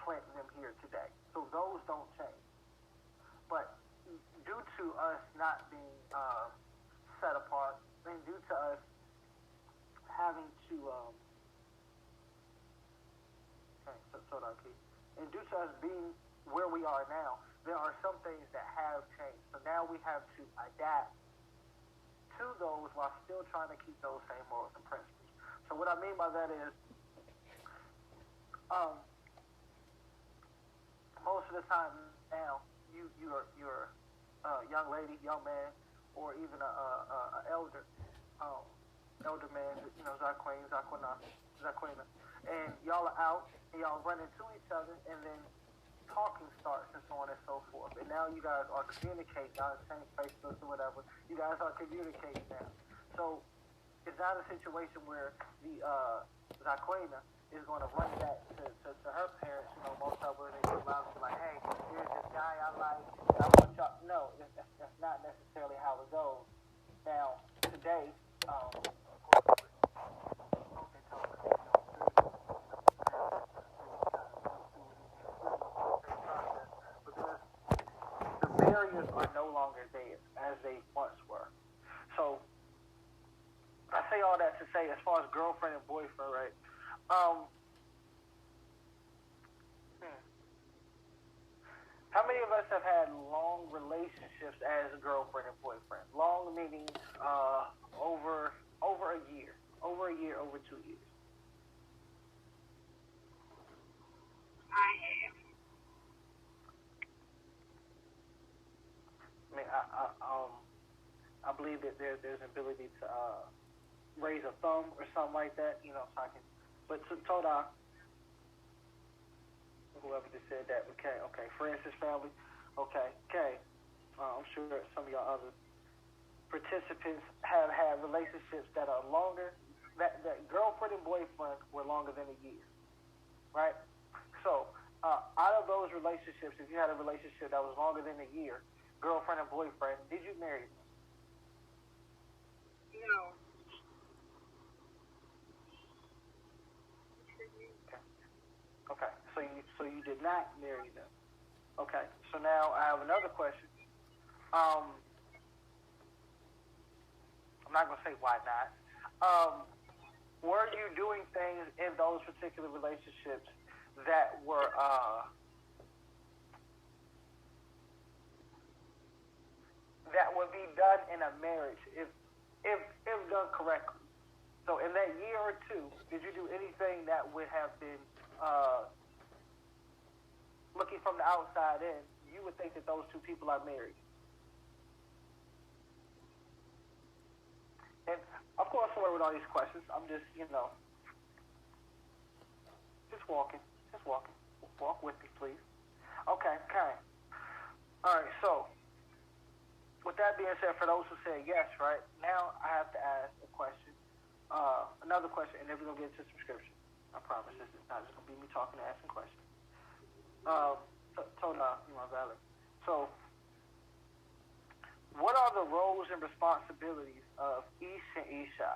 planting them here today. So those don't change. But due to us not being set apart, and due to us having to, and due to us being where we are now, there are some things that have changed. So now we have to adapt to those while still trying to keep those same morals and principles. So what I mean by that is, most of the time now, you're a young lady, young man, or even a elder man, Zaquina, and y'all are out and y'all run into each other, and then talking starts and so on and so forth. And now you guys are communicating, y'all exchange Facebook or whatever. You guys are communicating now. So it's not a situation where the Zaquina is going to run back to her parents. Most of them, they go around and be like, hey, here's this guy I like. I want y'all. No, that's not necessarily how it goes. Now, today, barriers are no longer there as they once were. So I say all that to say, as far as girlfriend and boyfriend, right? How many of us have had long relationships as a girlfriend and boyfriend? Long meaning over a year, over 2 years. I have. I mean, I believe that there's an ability to raise a thumb or something like that, so I can. But to Toda, whoever just said that, okay, Francis family, okay. I'm sure some of y'all other participants have had relationships that are longer. That girlfriend and boyfriend were longer than a year, right? So out of those relationships, if you had a relationship that was longer than a year, girlfriend and boyfriend, did you marry them? No. Okay. So you did not marry them. Okay. So now I have another question. I'm not gonna say why not. Were you doing things in those particular relationships that were that would be done in a marriage if done correctly? So in that year or two, did you do anything that would have been looking from the outside in, you would think that those two people are married? And of course, with all these questions, I'm just walking. Walk with me, please. Okay. All right. So, with that being said, for those who said yes, right now, I have to ask a question, another question, and then we're gonna get into some scripture. I promise this is not just gonna be me talking and asking questions. Tona, valid. So, what are the roles and responsibilities of Ish and Isha?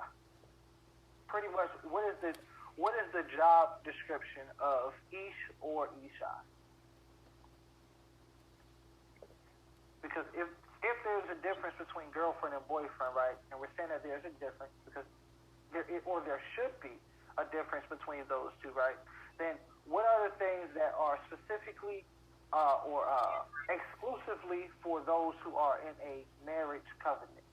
Pretty much, what is the job description of Ish or Isha? Because if there's a difference between girlfriend and boyfriend, right, and we're saying that there's a difference because there should be a difference between those two, right, then what are the things that are specifically or exclusively for those who are in a marriage covenant?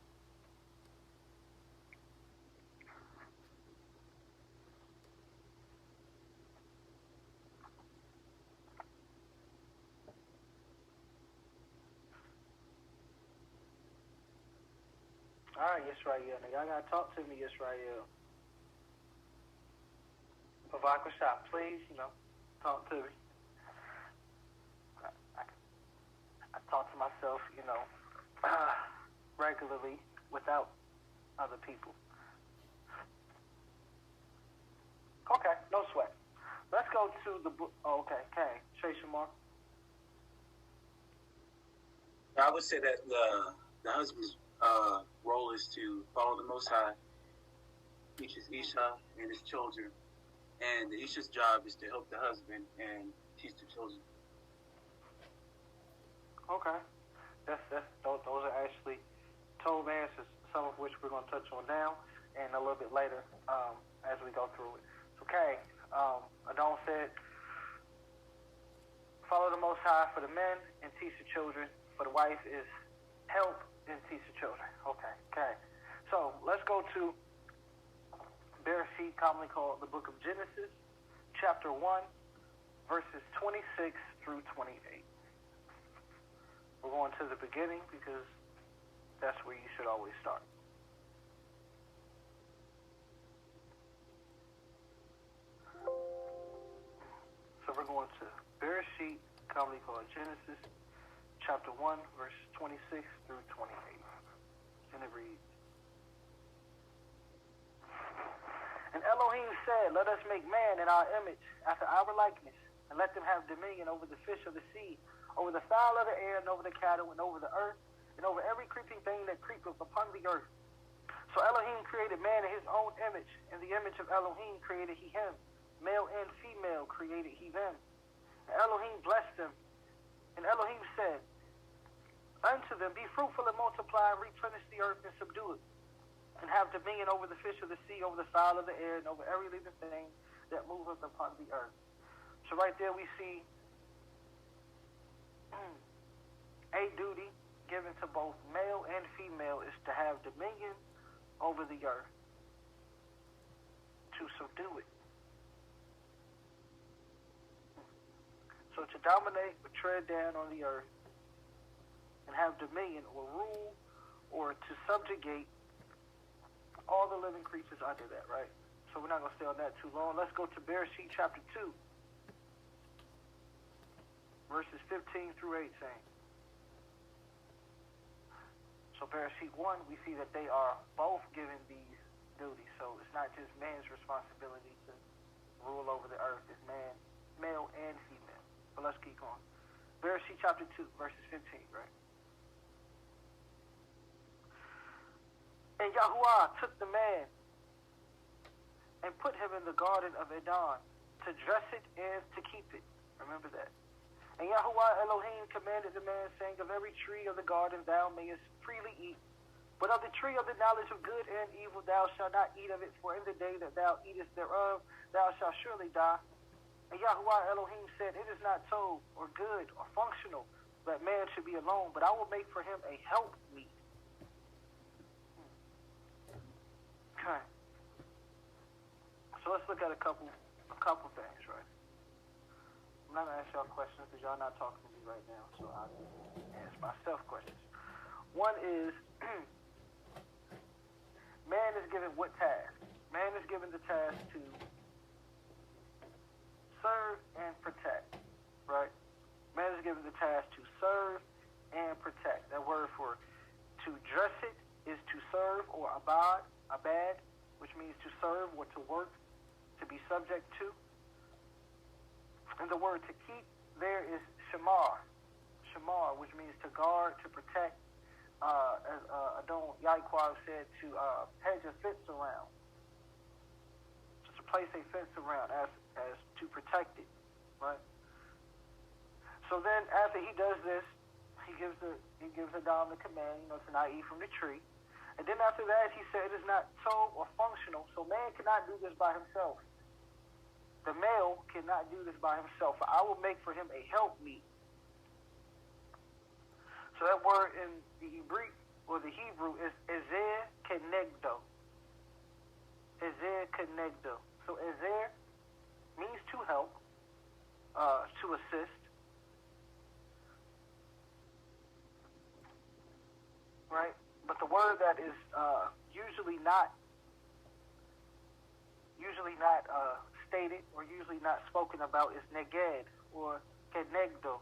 All right, Yisrael. Now, y'all got to talk to me, Yisrael. Provide shop, please, talk to me. I talk to myself, regularly without other people. Okay, no sweat. Let's go to the book. Oh, okay, Trace Mark. I would say that the husband's role is to follow the Most High, teach his Isha and his children, and the Isha's job is to help the husband and teach the children. Okay. Those are actually told answers, some of which we're going to touch on now and a little bit later as we go through it. Okay. Adon said, follow the Most High for the men and teach the children. For the wife is help and teach the children. Okay. So let's go to Bereshit, commonly called the book of Genesis, chapter 1, verses 26 through 28. We're going to the beginning because that's where you should always start. So we're going to Bereshit, commonly called Genesis, chapter 1, verses 26 through 28. And it reads, And Elohim said, let us make man in our image, after our likeness, and let them have dominion over the fish of the sea, over the fowl of the air, and over the cattle, and over the earth, and over every creeping thing that creepeth upon the earth. So Elohim created man in his own image. In the image of Elohim created he him. Male and female created he them. And Elohim blessed them. And Elohim said unto them, be fruitful and multiply, and replenish the earth and subdue it, and have dominion over the fish of the sea, over the fowl of the air, and over every living thing that moveth upon the earth. So right there we see a duty given to both male and female is to have dominion over the earth, to subdue it. So to dominate or tread down on the earth and have dominion or rule or to subjugate all the living creatures under that, right? So we're not going to stay on that too long. Let's go to Bereshit chapter 2, verses 15 through 18. So Bereshit 1, we see that they are both given these duties. So it's not just man's responsibility to rule over the earth. It's man, male and female. But let's keep going. Bereshit chapter 2, verses 15, right? And Yahuwah took the man and put him in the garden of Eden to dress it and to keep it. Remember that. And Yahuwah Elohim commanded the man, saying, of every tree of the garden thou mayest freely eat, but of the tree of the knowledge of good and evil thou shalt not eat of it, for in the day that thou eatest thereof thou shalt surely die. And Yahuwah Elohim said, it is not told or good or functional that man should be alone, but I will make for him a helpmeet. Okay. So let's look at a couple things, right? I'm not going to ask y'all questions because y'all not talking to me right now, so I'll ask myself questions. One is, man is given what task? Man is given the task to serve and protect, right? Man is given the task to serve and protect. That word for to dress it is to serve or abad, which means to serve or to work, to be subject to. And the word to keep there is shamar, which means to guard, to protect. As Adon Yaquab said, to hedge a fence around, just to place a fence around as to protect it, right? So then, after he does this, he gives Adam the command, to not eat from the tree. And then after that, he said it is not told or functional. So man cannot do this by himself. The male cannot do this by himself. I will make for him a helpmeet. So that word in the Hebrew or the Hebrew is ezer kenegdo. Ezer kenegdo. So ezer means to help, to assist. Right? But the word that is usually not stated or usually not spoken about is neged or kenegdo,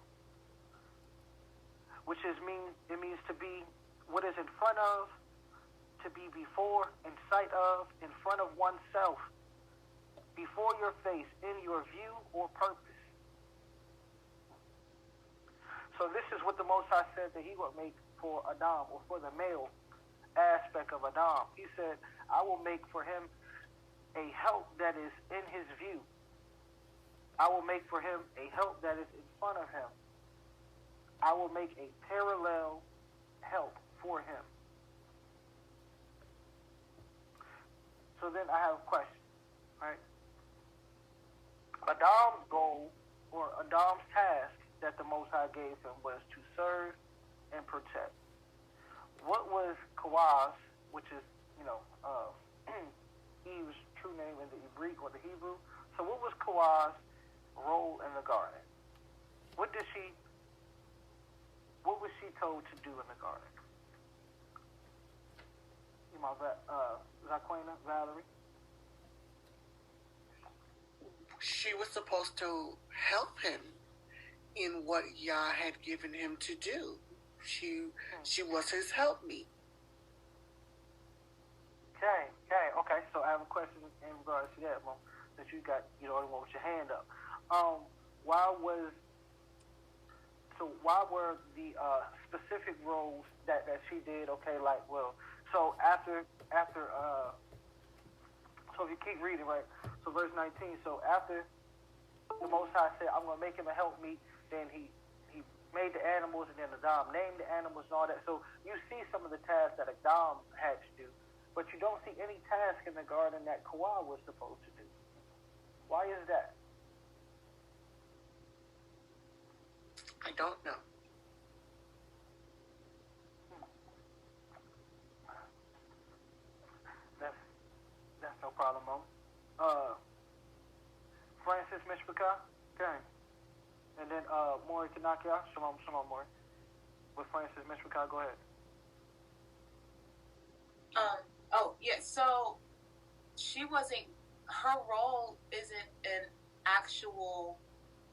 which means to be what is in front of, to be before, in sight of, in front of oneself, before your face, in your view or purpose. So this is what the Most High said that he would make for Adam, or for the male aspect of Adam. He said, I will make for him a help that is in his view. I will make for him a help that is in front of him. I will make a parallel help for him. So then I have a question, right? Adam's goal, or Adam's task that the Most High gave him, was to serve and protect. What was Kawhi's, which is, Eve's true name in the Greek or the Hebrew? So what was Kawhi's role in the garden? What was she told to do in the garden? Zaquina, Valerie? She was supposed to help him in what Yah had given him to do. She was his helpmeet. Okay. So I have a question in regards to that, Mom, that you got, the only one with your hand up. Why were the specific roles that she did? Okay, so after so if you keep reading, right? So verse 19. So after the Most High said, "I'm going to make him a helpmeet," then he made the animals, and then Adam named the animals and all that. So you see some of the tasks that Adam had to do, but you don't see any task in the garden that Kawhi was supposed to do. Why is that? I don't know. That's no problem, Mom. Francis Mishpaka, okay. And then Maury Kanakia, Shalom, Maury. With Francis Mishpaka, go ahead. So she wasn't, her role isn't an actual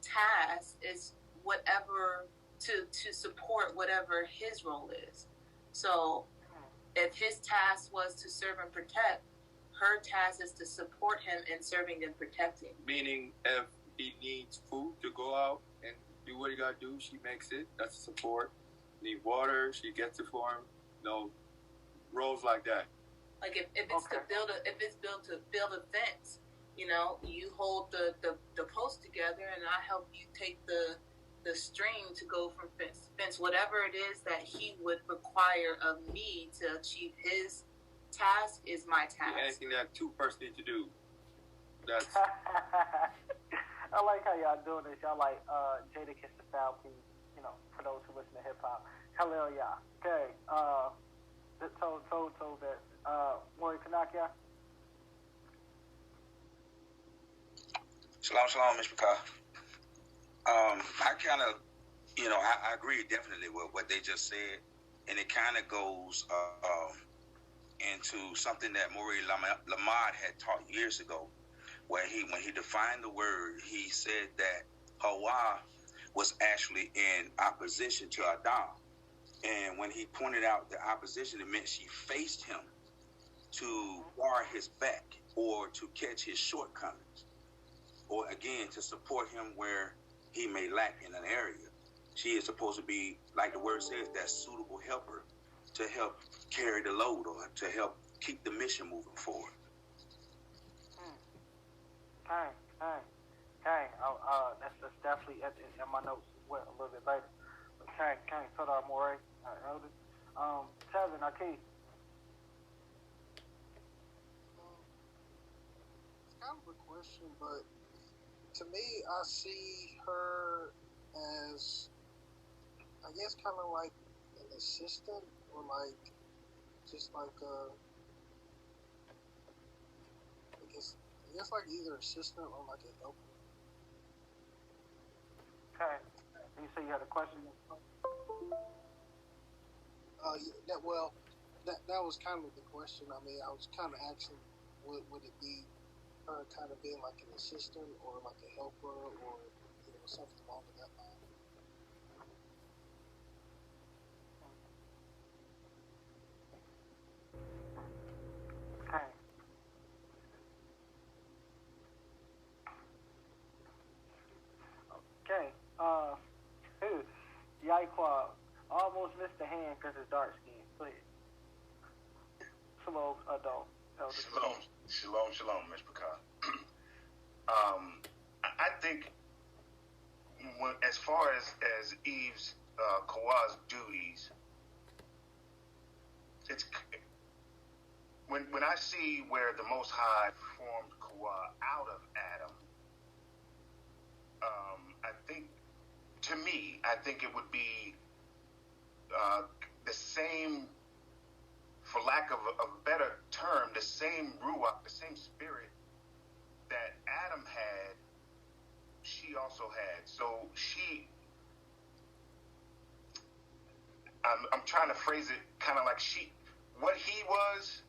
task, it's whatever, to support whatever his role is. So if his task was to serve and protect, her task is to support him in serving and protecting. Meaning, if he needs food to go out and do what he got to do, she makes it. That's support. Need water, she gets it for him. Roles like that. Like if it's to build a fence, you hold the post together, and I help you take the string to go from fence to fence. Whatever it is that he would require of me to achieve his task is my task. Anything that two persons need to do. That's. I like how y'all doing this. Y'all like Jada Kiss the South, for those who listen to hip hop. Hallelujah. Okay. Told that. Maury Kanakia. Shalom, Mr. McCall. I kind of, I agree definitely with what they just said, and it kind of goes into something that Maury Lamad had taught years ago, where when he defined the word, he said that Hawa was actually in opposition to Adam. And when he pointed out the opposition, it meant she faced him to bar his back or to catch his shortcomings, or again, to support him where he may lack in an area. She is supposed to be, like the word says, that suitable helper to help carry the load or to help keep the mission moving forward. Okay. That's definitely in my notes a little bit later. Okay. So that Maury, Elder. Tevin, Aki. It's kind of a question, but to me, I see her as, I guess, kind of like an assistant, or just like I guess like either assistant or like a helper. Okay. You say you had a question? That was kind of the question. I mean, I was kind of asking, would it be her kind of being like an assistant or like a helper or something along that line? Okay. Yaiqua almost missed the hand because it's dark skin. Go ahead. Shalom, adult. Shalom, Mr. Pecan. I think as far as Eve's Kawhi's duties, it's when I see where the Most High formed Kawhi out of Adam, I think it would be the same, for lack of a better term, the same ruach, the same spirit that Adam had, she also had. So I'm trying to phrase it kind of like what he was,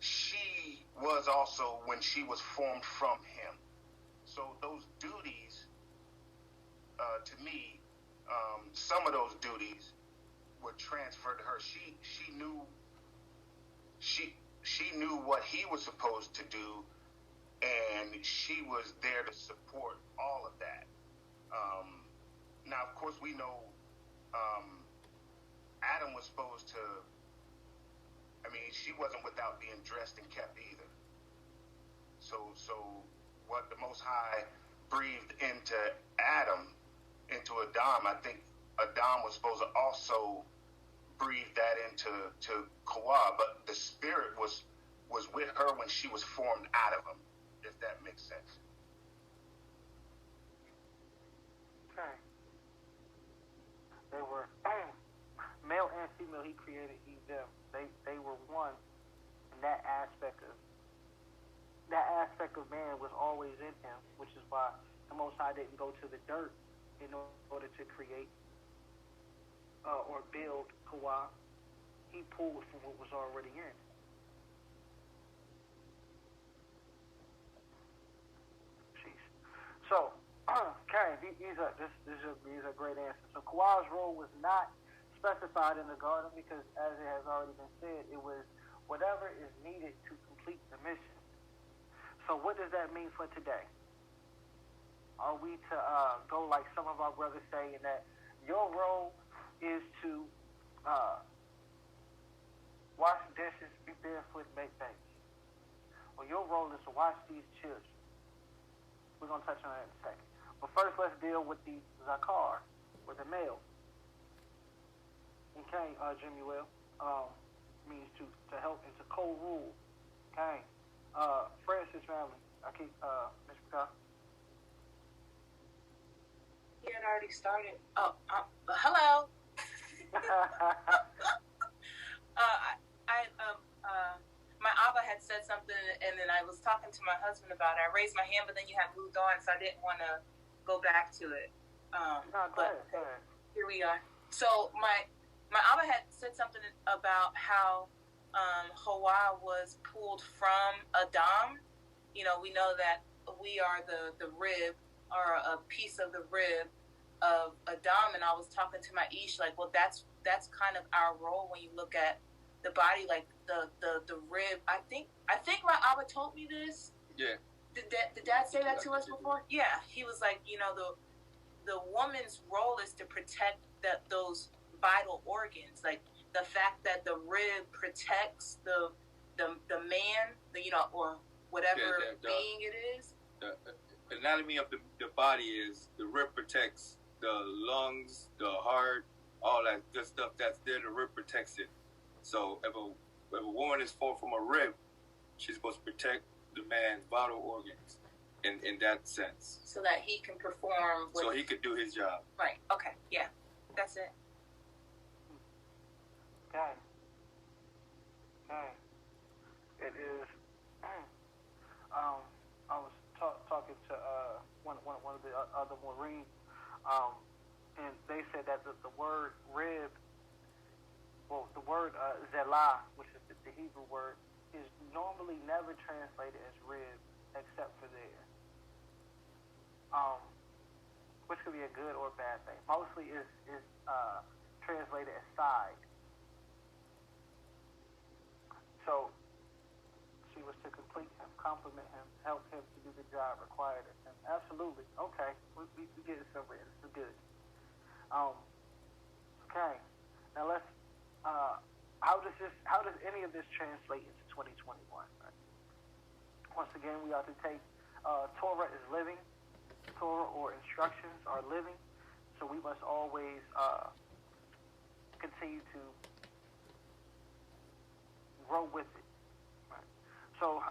she was also when she was formed from him. So those duties, to me, some of those duties were transferred to her. She knew what he was supposed to do, and she was there to support all of that. Now, of course, we know Adam was supposed to. I mean, she wasn't without being dressed and kept either. So what the Most High breathed into Adam, into Adam, I think Adam was supposed to also breathe that into Kawhi, but the spirit was with her when she was formed out of him, if that makes sense. Okay. They were male and female. He created them. They were one, and that aspect of man was always in him, which is why the Most High didn't go to the dirt in order to create or build Kawhi. He pulled from what was already in. Jeez. So, okay, these are great answers. So Kawhi's role was not specified in the garden because, as it has already been said, it was whatever is needed to complete the mission. So what does that mean for today? Are we to go like some of our brothers say, in that your role is to wash dishes, be barefoot, make babies? Or your role is to watch these children? We're going to touch on that in a second. But first, let's deal with the zakar, or the male. Okay, Jimmy Will, means to help and to co-rule. Okay, Francis family. I keep Mr. Cobb. He had already started. Oh, hello. My Abba had said something, and then I was talking to my husband about it. I raised my hand, but then you had moved on, so I didn't want to go back to it. Go ahead. Here we are. So my Abba had said something about how Hawa was pulled from Adam. You know, we know that we are the rib, or a piece of the rib of Adam, and I was talking to my Ish, like, well, that's kind of our role when you look at the body, like the rib. I think my Abba told me this. Yeah. Did Dad say that to us before? Yeah. He was like, you know, the woman's role is to protect those vital organs, like the fact that the rib protects the man, or whatever being it is. The anatomy of the body is the rib protects the lungs, the heart, all that good stuff that's there. The rib protects it. So if a woman is formed from a rib, she's supposed to protect the man's vital organs in that sense. So that he can perform. So he could do his job. Right. Okay. Yeah. That's it. Okay. It is. I was talking to one of the other Marines, and they said that the word rib, the word zelah, which is the Hebrew word, is normally never translated as rib except for there. Which could be a good or bad thing. Mostly is translated as side. So she was to complete him, compliment him, help him to do the job required of him. Absolutely. Okay. We get it somewhere. This is good. Okay. Now let's how does any of this translate into 2021? Right? Once again, we are to take Torah is living. Torah or instructions are living. So we must always continue to grow with it. Right? So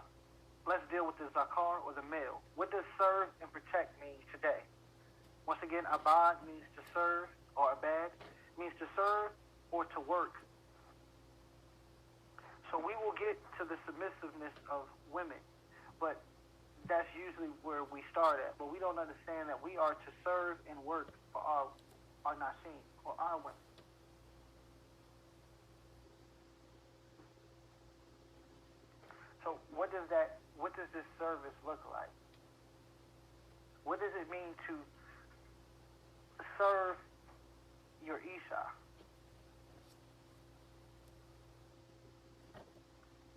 let's deal with the zakar or the male. What does serve and protect mean today? Once again, abad means to serve, or abad means to serve or to work. So we will get to the submissiveness of women, but that's usually where we start at. But we don't understand that we are to serve and work for our nashim, or our women. So what does this service look like? What does it mean to serve your Isha?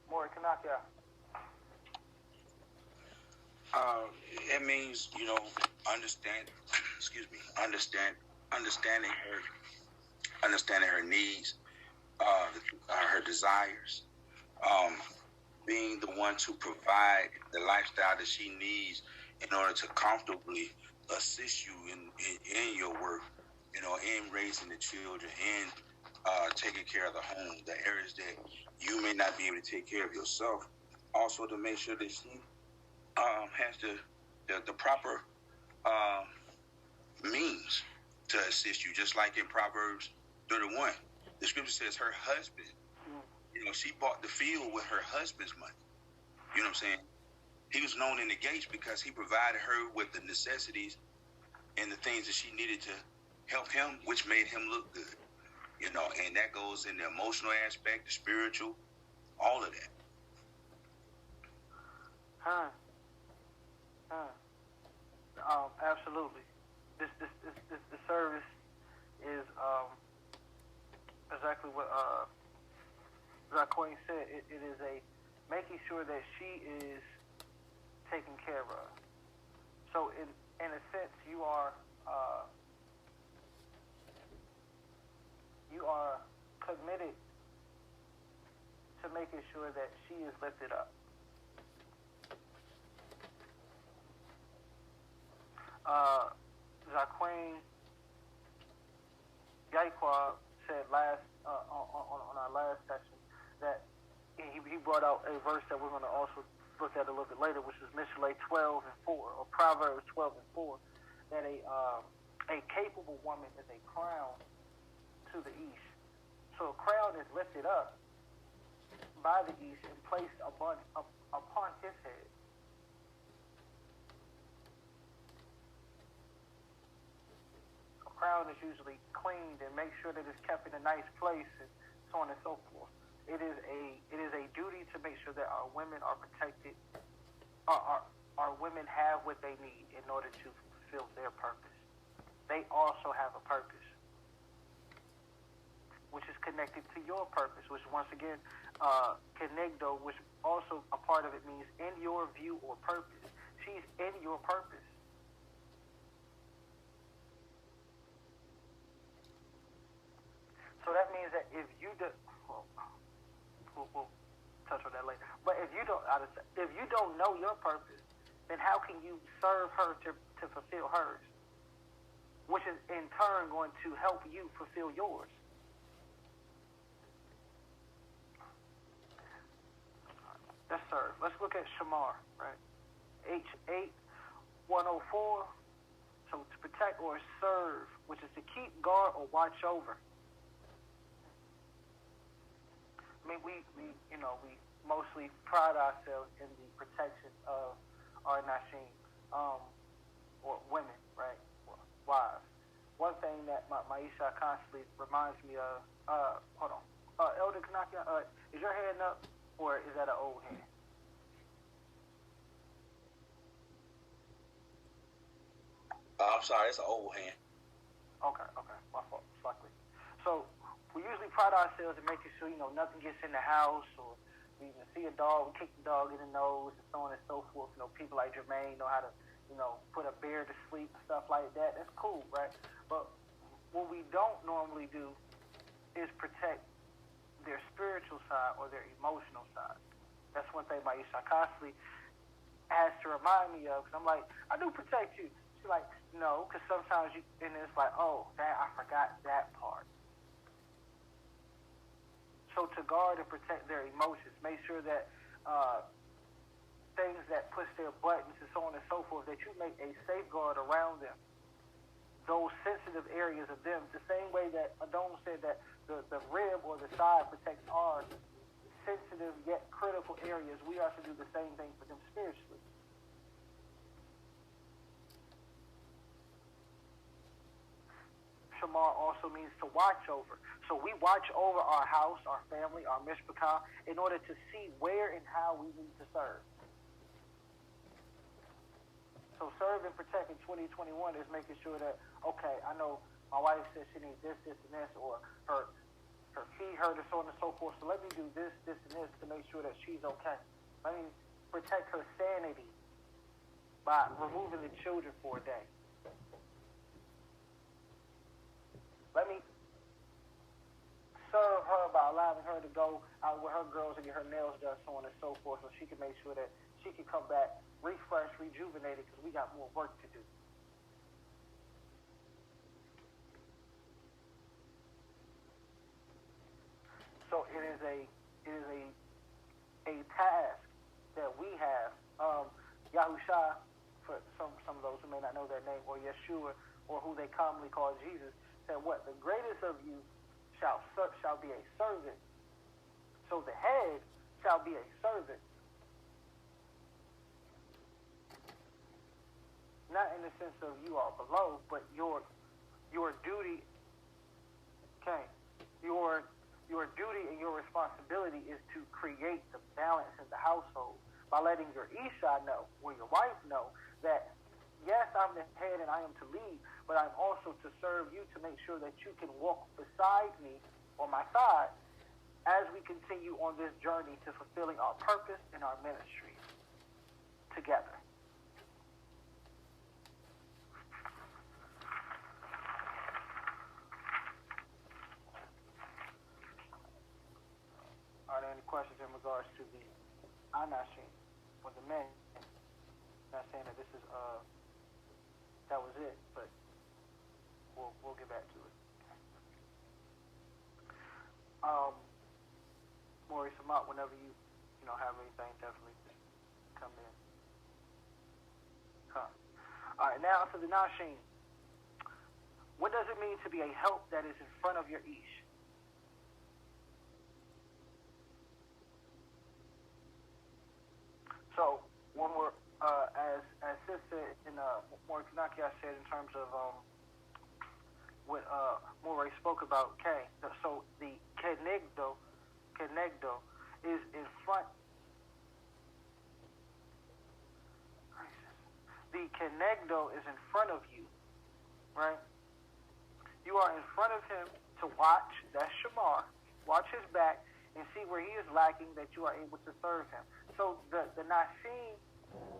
More Kanaka. It means, understanding her needs, her desires, being the one to provide the lifestyle that she needs in order to comfortably assist you in your work, in raising the children, in taking care of the home, the areas that you may not be able to take care of yourself. Also to make sure that she has the proper means to assist you, just like in Proverbs 31. The scripture says her husband, she bought the field with her husband's money. You know what I'm saying? He was known in the gates because he provided her with the necessities and the things that she needed to help him, which made him look good. And that goes in the emotional aspect, the spiritual, all of that. Absolutely. This service is exactly what Queen said. It is a making sure that she is taken care of. So in a sense, you are committed to making sure that she is lifted up. Zaquin Yaiqua said on our last session that he brought out a verse that we're going to also look at a little bit later, which is Mishlei 12:4, or Proverbs 12:4, that a capable woman is a crown to the east. So a crown is lifted up by the east and placed upon his head. A crown is usually cleaned and make sure that it's kept in a nice place, and so on and so forth. It is a duty to make sure that our women are protected. Our women have what they need in order to fulfill their purpose. They also have a purpose, which is connected to your purpose, which once again, Kenegdo, which also a part of it means in your view or purpose. She's in your purpose. So that means that if you do, we'll touch on that later. But if you don't know your purpose, then how can you serve her to fulfill hers, which is in turn going to help you fulfill yours? Let's serve. Let's look at Shamar, right? H8104. So to protect or serve, which is to keep guard or watch over. I mean, we mostly pride ourselves in the protection of our nashim, or women, right? Wives. One thing that Maisha constantly reminds me of, hold on. Elder Kanaka, is your hand up, or is that an old hand? I'm sorry, it's an old hand. Okay, my fault, luckily. So, we usually pride ourselves in making sure, nothing gets in the house, or we even see a dog, we kick the dog in the nose, and so on and so forth. People like Jermaine know how to, put a bear to sleep and stuff like that. That's cool, right? But what we don't normally do is protect their spiritual side or their emotional side. That's one thing Maisha constantly has to remind me of, because I'm like, I do protect you. She's like, no, because sometimes and it's like, oh, I forgot that part. So to guard and protect their emotions, make sure that things that push their buttons and so on and so forth, that you make a safeguard around them. Those sensitive areas of them, the same way that Adon said that the rib or the side protects our sensitive yet critical areas, we are to do the same thing for them spiritually. Shamar also means to watch over. So we watch over our house, our family, our mishpachah, in order to see where and how we need to serve. So serve and protect in 2021 is making sure that, okay, I know my wife says she needs this, this, and this, or her feet hurt, and so on and so forth. So let me do this, this, and this to make sure that she's okay. Let me protect her sanity by removing the children for a day. Let me serve her by allowing her to go out with her girls and get her nails done, so on and so forth, so she can make sure that she can come back refreshed, rejuvenated, because we got more work to do. So it is a task that we have. Yahusha, for some of those who may not know that name, or Yeshua, or who they commonly call Jesus, said, what? The greatest of you shall be a servant. So the head shall be a servant. Not in the sense of you are below, but your duty, okay, your duty and your responsibility is to create the balance in the household by letting your Isha know, or your wife know, that yes, I'm the head and I am to lead, but I'm also to serve you to make sure that you can walk beside me, on my side, as we continue on this journey to fulfilling our purpose and our ministry together. Are there any questions in regards to the Anashim for the men? Not saying that this is that was it, but we'll get back to it. Maurice, Samat, whenever you have anything, definitely come in. All right, now for the Nashim. What does it mean to be a help that is in front of your Ish? So when we're as Sister in Morikakia said in terms of what Moray spoke about, so the kenegdo is in front. The kenegdo is in front of you, right? You are in front of him to watch. That's Shamar. Watch his back and see where he is lacking, that you are able to serve him. So the Nashim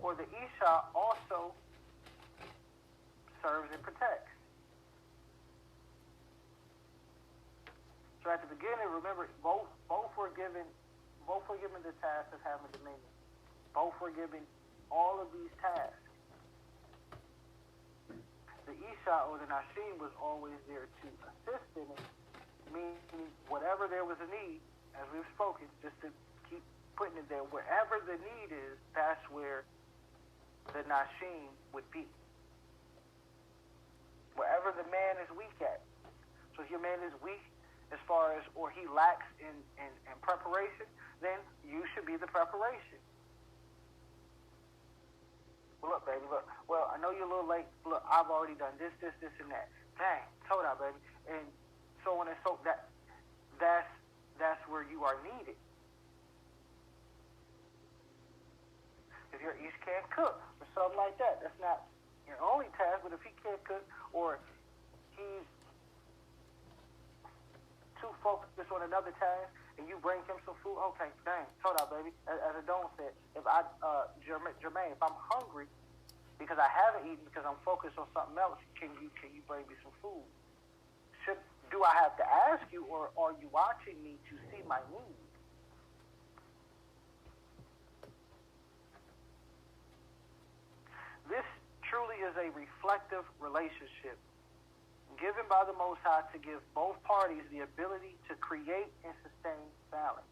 or the Isha also serves and protects. So at the beginning, remember, both were given the task of having dominion. Both were given all of these tasks. The Isha or the Nashim was always there to assist in it, meaning whatever there was a need, as we've spoken, just to keep putting it there. Wherever the need is, that's where the Nashim would be. Wherever the man is weak at. So if your man is weak as far as, or he lacks in preparation, then you should be the preparation. Well, look, baby, look. Well, I know you're a little late. Look, I've already done this, and that. Dang, told out, baby. And so on and so that's where you are needed. If your Ish can't cook or something like that, that's not your only task. But if he can't cook or he's too focused on another task, and you bring him some food, okay, dang, told out, baby. As Adon said, if Jermaine, if I'm hungry because I haven't eaten because I'm focused on something else, can you bring me some food? Do I have to ask you, or are you watching me to see my need? This truly is a reflective relationship given by the Most High to give both parties the ability to create and sustain balance.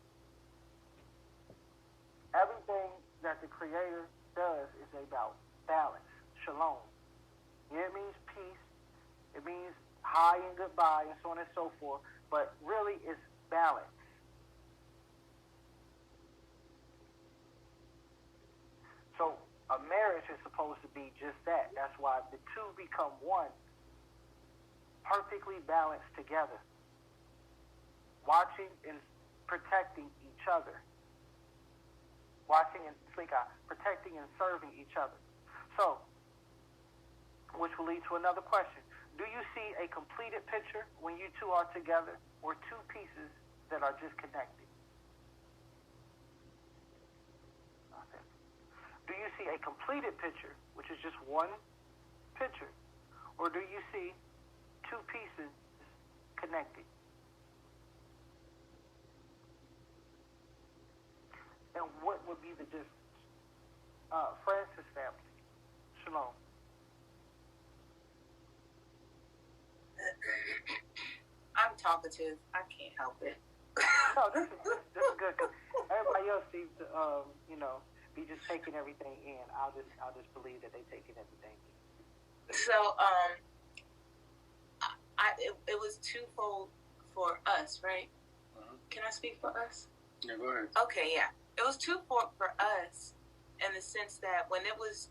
Everything that the Creator does is about balance, shalom. Yeah, it means peace, it means hi and goodbye, and so on and so forth, but really it's balance. So a marriage is supposed to be just that. That's why the two become one, perfectly balanced together, watching and protecting each other, protecting and serving each other. So, which will lead to another question. Do you see a completed picture when you two are together, or two pieces that are just connected? Okay. Do you see a completed picture, which is just one picture, or do you see two pieces connected? And what would be the difference? Francis family, shalom. I'm talkative. I can't help it. No, this is good. Cause everybody else seems to, be just taking everything in. I'll just believe that they're taking everything in. So, it was twofold for us, right? Can I speak for us? Yeah, go ahead. Okay, yeah. It was twofold for us in the sense that when it was,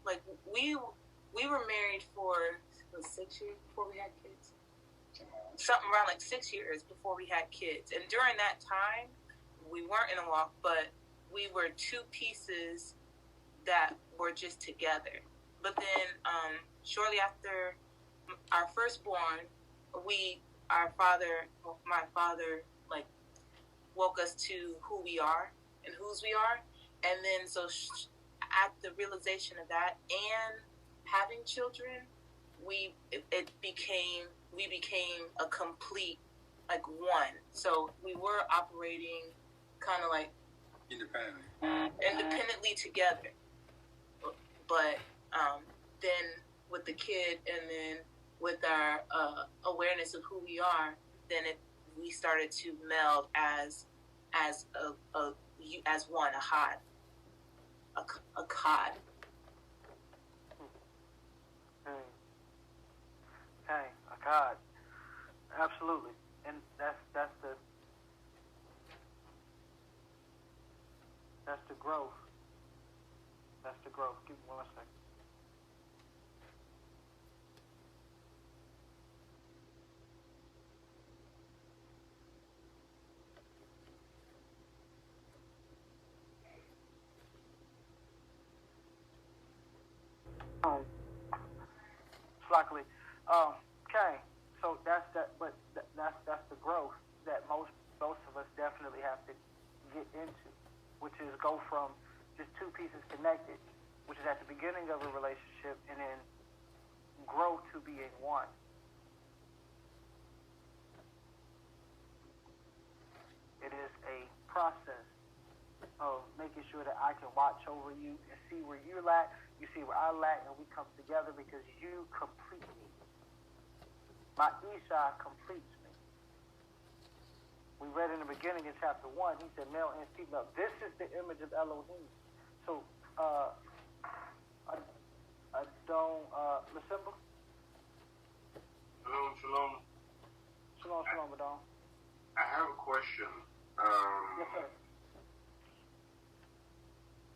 like, we were married for 6 years before we had kids. Something around like 6 years before we had kids. And during that time, we weren't in a walk, but we were two pieces that were just together. But then, shortly after our firstborn, my father, like, woke us to who we are and whose we are. And then, so at the realization of that and having children, we became a complete, like, one. So we were operating kind of like independently together. But then with the kid and then with our awareness of who we are, then we started to meld as one, a chad. Okay, a chad. Absolutely. And that's the growth. That's the growth. Give me 1 second. Luckily, okay. So that's the growth that most of us definitely have to get into, which is go from just two pieces connected, which is at the beginning of a relationship, and then grow to being one. It is a process of making sure that I can watch over you and see where you lack, you see where I lack, and we come together because you complete me. My Isha completes me. We read in the beginning in chapter 1, he said, male and female, this is the image of Elohim. So, Masimba? Shalom. Shalom, Madam. I have a question. Yes, sir.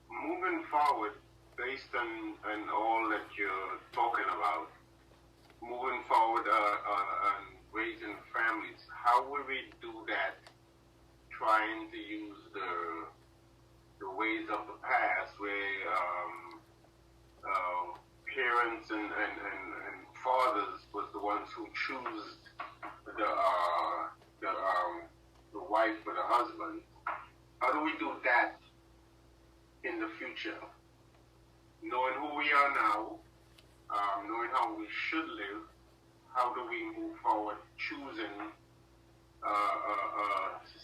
Moving forward, based on all that you're talking about, moving forward on raising families, how will we do that? Trying to use the ways of the past, where parents and fathers was the ones who choose the wife or the husband. How do we do that in the future? Knowing who we are now, knowing how we should live, how do we move forward choosing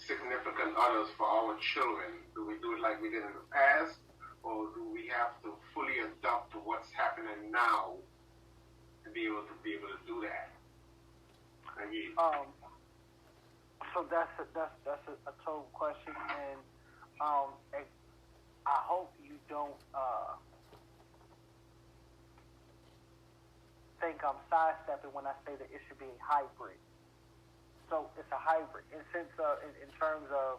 significant others for our children? Do we do it like we did in the past, or do we have to fully adapt to what's happening now to be able to do that? So that's a total question, and I hope you don't think I'm sidestepping when I say that it should be a hybrid. So it's a hybrid in terms of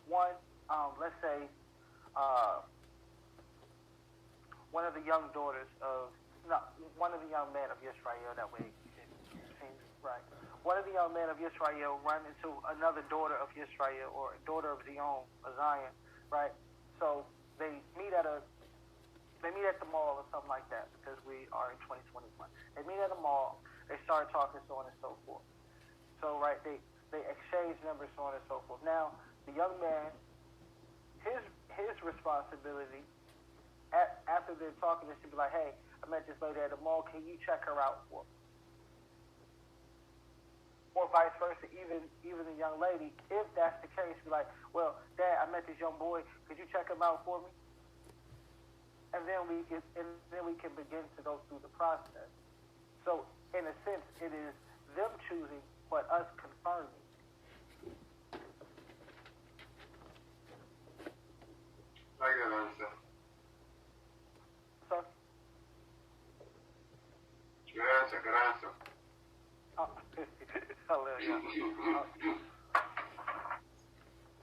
one. Let's say one of the young men of Israel. That way it seems right. One of the young men of Israel run into another daughter of Israel, or a daughter of Zion, right? So they meet at the mall or something like that, because we are in 2021. They meet at a mall. They start talking, so on and so forth. So right, they exchange numbers, so on and so forth. Now the young man, his responsibility after they're talking, is to be like, hey, I met this lady at the mall. Can you check her out for me? Or vice versa, even the young lady, if that's the case, be like, well, Dad, I met this young boy. Could you check him out for me? And then we can begin to go through the process. So in a sense, it is them choosing, but us confirming. Like that answer. So. Good answer.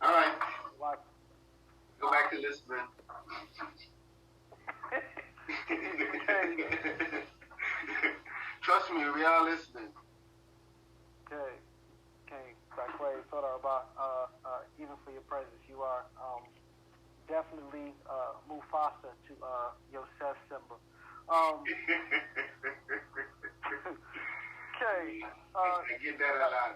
All right. Go back to listening. Trust me, we are listening. Okay. Bakway, even for your presence, you are definitely Mufasa to Yosef Simba. Okay. I get that a lot.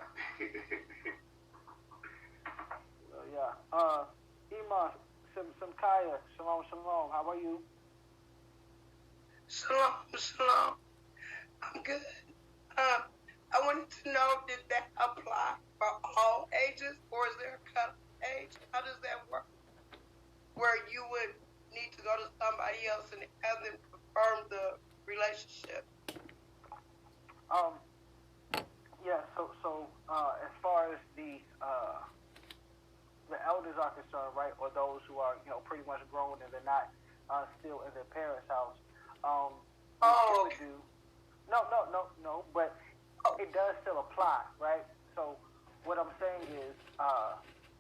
Ima, Simkaya, Shalom. How are you? Shalom. I'm good. I wanted to know, did that apply for all ages, or is there a cut age? How does that work? Where you would need to go to somebody else and have them confirm the relationship? So as far as the elders are concerned, right, or those who are, pretty much grown and they're not still in their parents' house, Okay. No, but it does still apply, right? So what I'm saying is,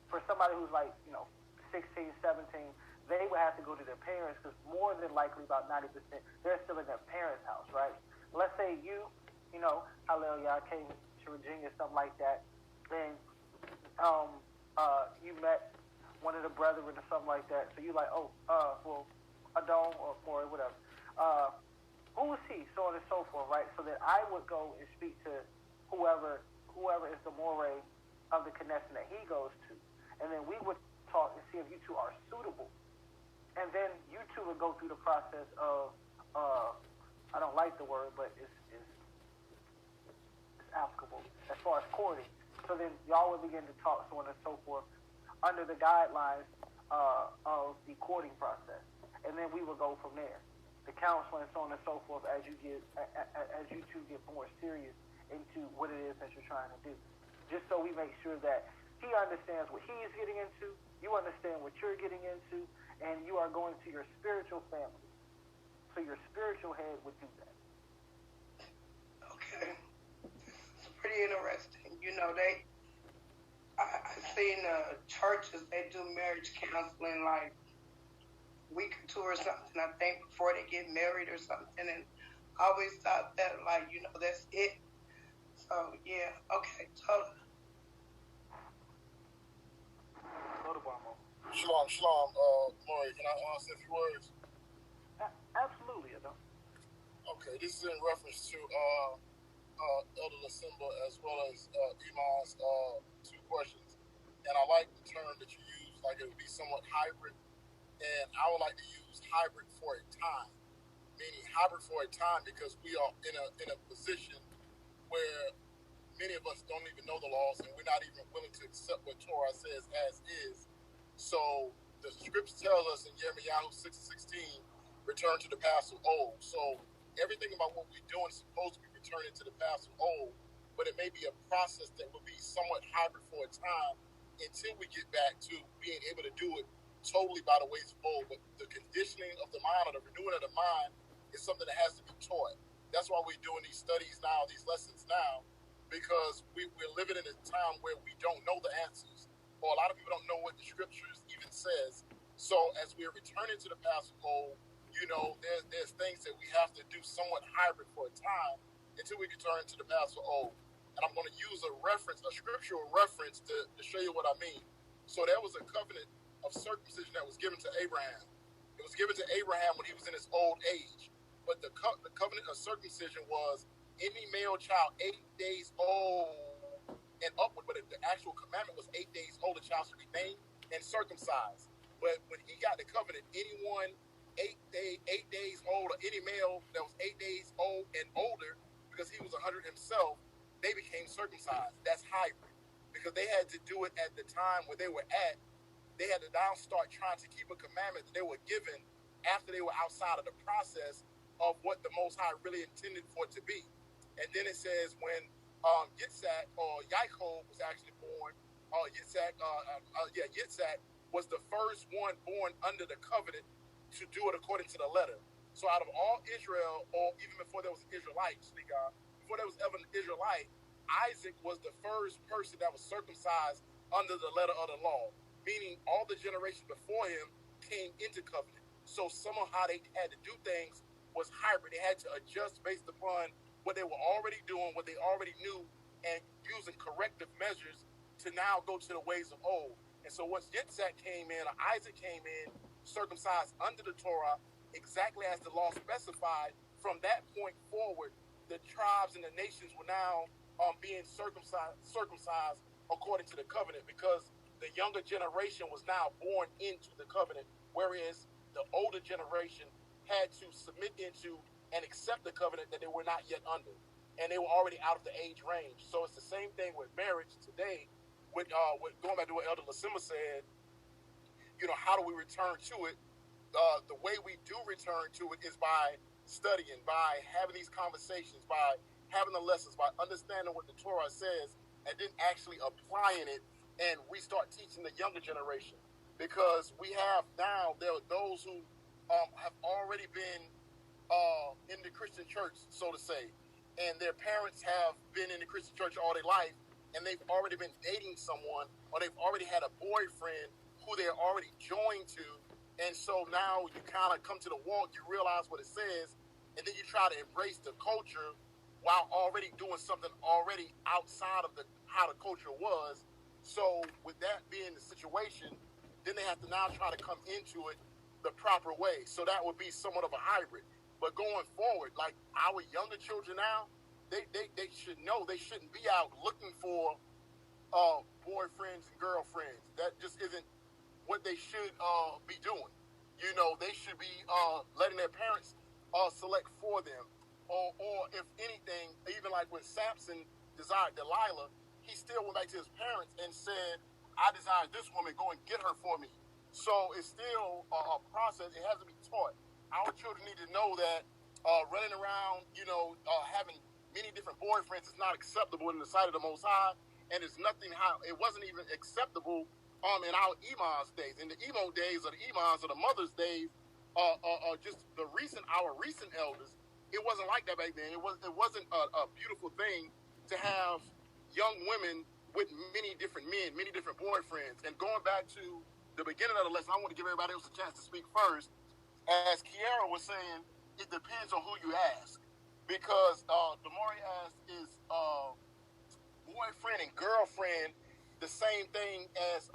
for somebody who's like, 16, 17, they would have to go to their parents, because more than likely, about 90%, they're still in their parents' house, right? Let's say you Hallelujah, came to Virginia, something like that, and you met one of the brethren or something like that, so you're like, Adon or whatever. Who is he? So on and so forth, right? So that I would go and speak to whoever is the moray of the connection that he goes to, and then we would talk and see if you two are suitable, and then you two would go through the process of I don't like the word, but it's applicable as far as courting. So then y'all would begin to talk, so on and so forth, under the guidelines of the courting process, and then we would go from there. The counseling, so on and so forth, as you two get more serious into what it is that you're trying to do. Just so we make sure that he understands what he is getting into, you understand what you're getting into, and you are going to your spiritual family. So your spiritual head would do that. Okay. It's pretty interesting. I've seen churches, they do marriage counseling like week or two or something, I think, before they get married or something, and I always thought that, that's it. So, yeah, okay, totally. Shalom. Maury, can I say a few words? Absolutely, Adon. Okay, this is in reference to Elder Lasimba as well as Iman's two questions. And I like the term that you use, like it would be somewhat hybrid. And I would like to use hybrid for a time, meaning hybrid for a time because we are in a position where many of us don't even know the laws and we're not even willing to accept what Torah says as is. So the scripture tells us in Jeremiah 6:16, return to the paths of old. So everything about what we're doing is supposed to be returning to the paths of old, but it may be a process that will be somewhat hybrid for a time until we get back to being able to do it totally by the ways of old. But the conditioning of the mind, or the renewing of the mind, is something that has to be taught. That's why we're doing these studies now, these lessons now, because we're living in a time where we don't know the answers, or a lot of people don't know what the scriptures even says. So as we're returning to the paths of old, there's things that we have to do somewhat hybrid for a time until we return to the paths of old. And I'm going to use a scriptural reference to show you what I mean. So there was a covenant of circumcision that was given to Abraham. It was given to Abraham when he was in his old age. But the covenant of circumcision was any male child 8 days old and upward. But the actual commandment was 8 days old, the child should be named and circumcised. But when he got the covenant, anyone 8 days old, or any male that was 8 days old and older, because he was 100 himself, they became circumcised. That's hybrid, because they had to do it at the time where they were at. They had to now start trying to keep a commandment that they were given after they were outside of the process of what the Most High really intended for it to be. And then it says when Yitzhak, or Yaakov, was actually born, Yitzhak was the first one born under the covenant to do it according to the letter. So out of all Israel, or even before there was Israelites, before there was ever an Israelite, Isaac was the first person that was circumcised under the letter of the law, meaning all the generations before him came into covenant. So some of how they had to do things was hybrid. They had to adjust based upon what they were already doing, what they already knew, and using corrective measures to now go to the ways of old. And so once Yitzhak came in, or Isaac came in, circumcised under the Torah, exactly as the law specified, from that point forward, the tribes and the nations were now being circumcised according to the covenant, because the younger generation was now born into the covenant, whereas the older generation had to submit into and accept the covenant that they were not yet under, and they were already out of the age range. So it's the same thing with marriage today. With going back to what Elder Lasima said, how do we return to it? The way we do return to it is by studying, by having these conversations, by having the lessons, by understanding what the Torah says, and then actually applying it. And we start teaching the younger generation, because we have now, there are those who have already been in the Christian church, so to say, and their parents have been in the Christian church all their life, and they've already been dating someone, or they've already had a boyfriend who they're already joined to. And so now you kind of come to the walk, you realize what it says, and then you try to embrace the culture while already doing something already outside of how the culture was. So with that being the situation, then they have to now try to come into it the proper way. So that would be somewhat of a hybrid. But going forward, like our younger children now, they should know they shouldn't be out looking for boyfriends and girlfriends. That just isn't what they should be doing. They should be letting their parents select for them. Or if anything, even like when Samson desired Delilah, he still went back to his parents and said, I desire this woman, go and get her for me. So it's still a process. It has to be taught. Our children need to know that running around, having many different boyfriends is not acceptable in the sight of the Most High, and it's nothing it wasn't even acceptable in our imams days. In the emo days, or the imams, or the mothers' days, just our recent elders, it wasn't like that back then. It wasn't a beautiful thing to have young women with many different men, many different boyfriends. And going back to the beginning of the lesson, I want to give everybody else a chance to speak first. As Kiara was saying, it depends on who you ask. Because Damari asked, is boyfriend and girlfriend the same thing as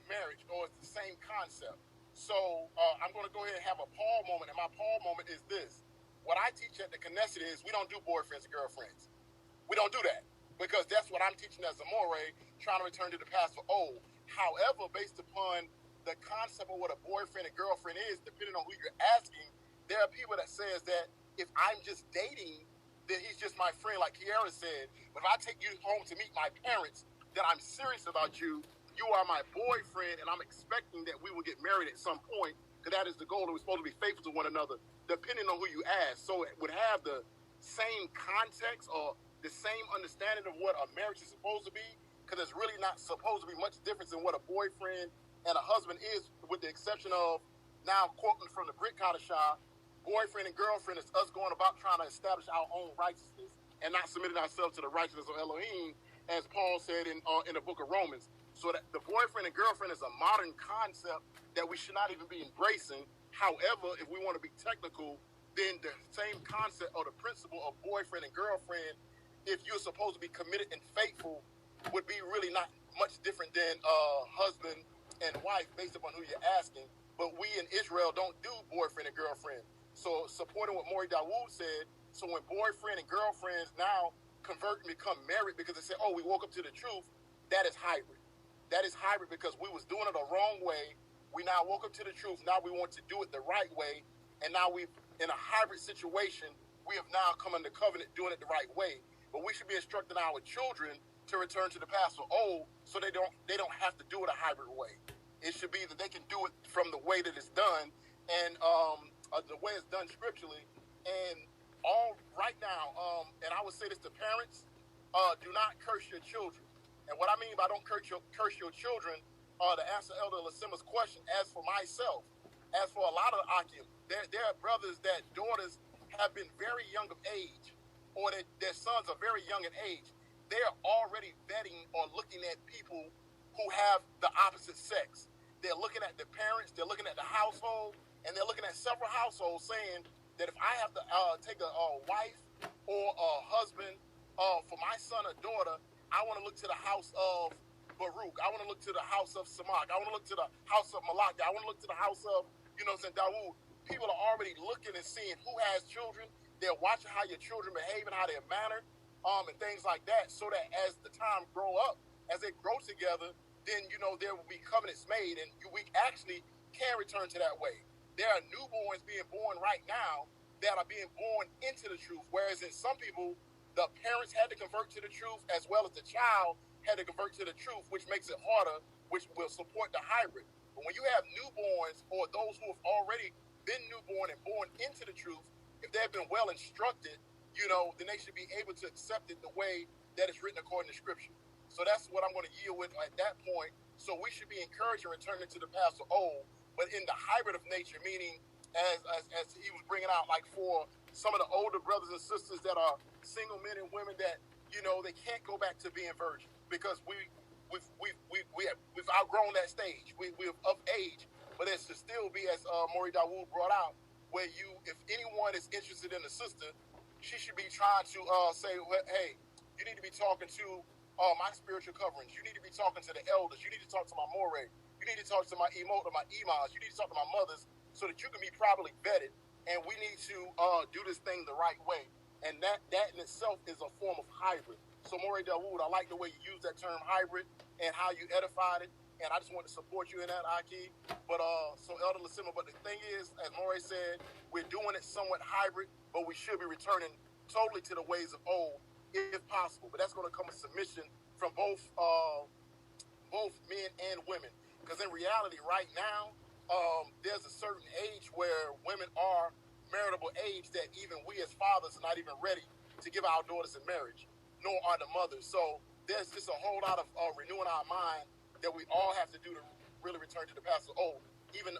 marriage, or it's the same concept? So I'm going to go ahead and have a Paul moment, and my Paul moment is this. What I teach at the Knesset is we don't do boyfriends and girlfriends. We don't do that, because that's what I'm teaching as a moray, trying to return to the past for old. However, based upon the concept of what a boyfriend and girlfriend is, depending on who you're asking, there are people that says that if I'm just dating, then he's just my friend, like Kiara said. But if I take you home to meet my parents, then I'm serious about you, you are my boyfriend, and I'm expecting that we will get married at some point, because that is the goal, and we're supposed to be faithful to one another, depending on who you ask. So it would have the same context or the same understanding of what a marriage is supposed to be, because it's really not supposed to be much difference in what a boyfriend and a husband is, with the exception of, now quoting from the Brit Kadashah, boyfriend and girlfriend is us going about trying to establish our own righteousness and not submitting ourselves to the righteousness of Elohim, as Paul said in the book of Romans. So that the boyfriend and girlfriend is a modern concept that we should not even be embracing. However, if we want to be technical, then the same concept or the principle of boyfriend and girlfriend, if you're supposed to be committed and faithful, would be really not much different than husband and wife based upon who you're asking. But we in Israel don't do boyfriend and girlfriend. So supporting what Maury Dawood said, so when boyfriend and girlfriends now convert and become married because they say, oh, we woke up to the truth, that is hybrid. That is hybrid because we was doing it the wrong way. We now woke up to the truth. Now we want to do it the right way. And now we've, in a hybrid situation, we have now come under covenant doing it the right way. But we should be instructing our children to return to the past of old, so they don't have to do it a hybrid way. It should be that they can do it from the way that it's done, and the way it's done scripturally. And all right now, and I would say this to parents: do not curse your children. And what I mean by don't curse your children, to answer Elder Lasima's question, as for myself, as for a lot of Akim, there are brothers that daughters have been very young of age, or that their sons are very young in age. They're already vetting or looking at people who have the opposite sex. They're looking at the parents, they're looking at the household, and they're looking at several households saying that if I have to take a wife or a husband for my son or daughter, I want to look to the house of Baruch. I want to look to the house of Samach. I want to look to the house of Malak. I want to look to the house of, Dawood. People are already looking and seeing who has children. They're watching how your children behave and how they're mannered. And things like that, so that as the time grow up, as they grow together, then, there will be covenants made, and we actually can return to that way. There are newborns being born right now that are being born into the truth, whereas in some people, the parents had to convert to the truth, as well as the child had to convert to the truth, which makes it harder, which will support the hybrid. But when you have newborns, or those who have already been newborn and born into the truth, if they've been well instructed, then they should be able to accept it the way that it's written according to Scripture. So that's what I'm going to yield with at that point. So we should be encouraging returning to the past of old, but in the hybrid of nature, meaning as he was bringing out, like for some of the older brothers and sisters that are single men and women that, they can't go back to being virgin because we've outgrown that stage. We're of age, but it should still be, as Maury Dawood brought out, where if anyone is interested in a sister, she should be trying to say, hey, you need to be talking to my spiritual coverings. You need to be talking to the elders. You need to talk to my moray. You need to talk to my emot or my imams. You need to talk to my mothers so that you can be properly vetted. And we need to do this thing the right way. And that in itself is a form of hybrid. So, Maury Dawood, I like the way you use that term hybrid and how you edified it. And I just want to support you in that, Aki. But so Elder Lasima, but the thing is, as Maury said, we're doing it somewhat hybrid, but we should be returning totally to the ways of old, if possible. But that's going to come with submission from both men and women. Because in reality, right now, there's a certain age where women are maritable age that even we as fathers are not even ready to give our daughters in marriage, nor are the mothers. So there's just a whole lot of renewing our mind that we all have to do to really return to the past of old. Even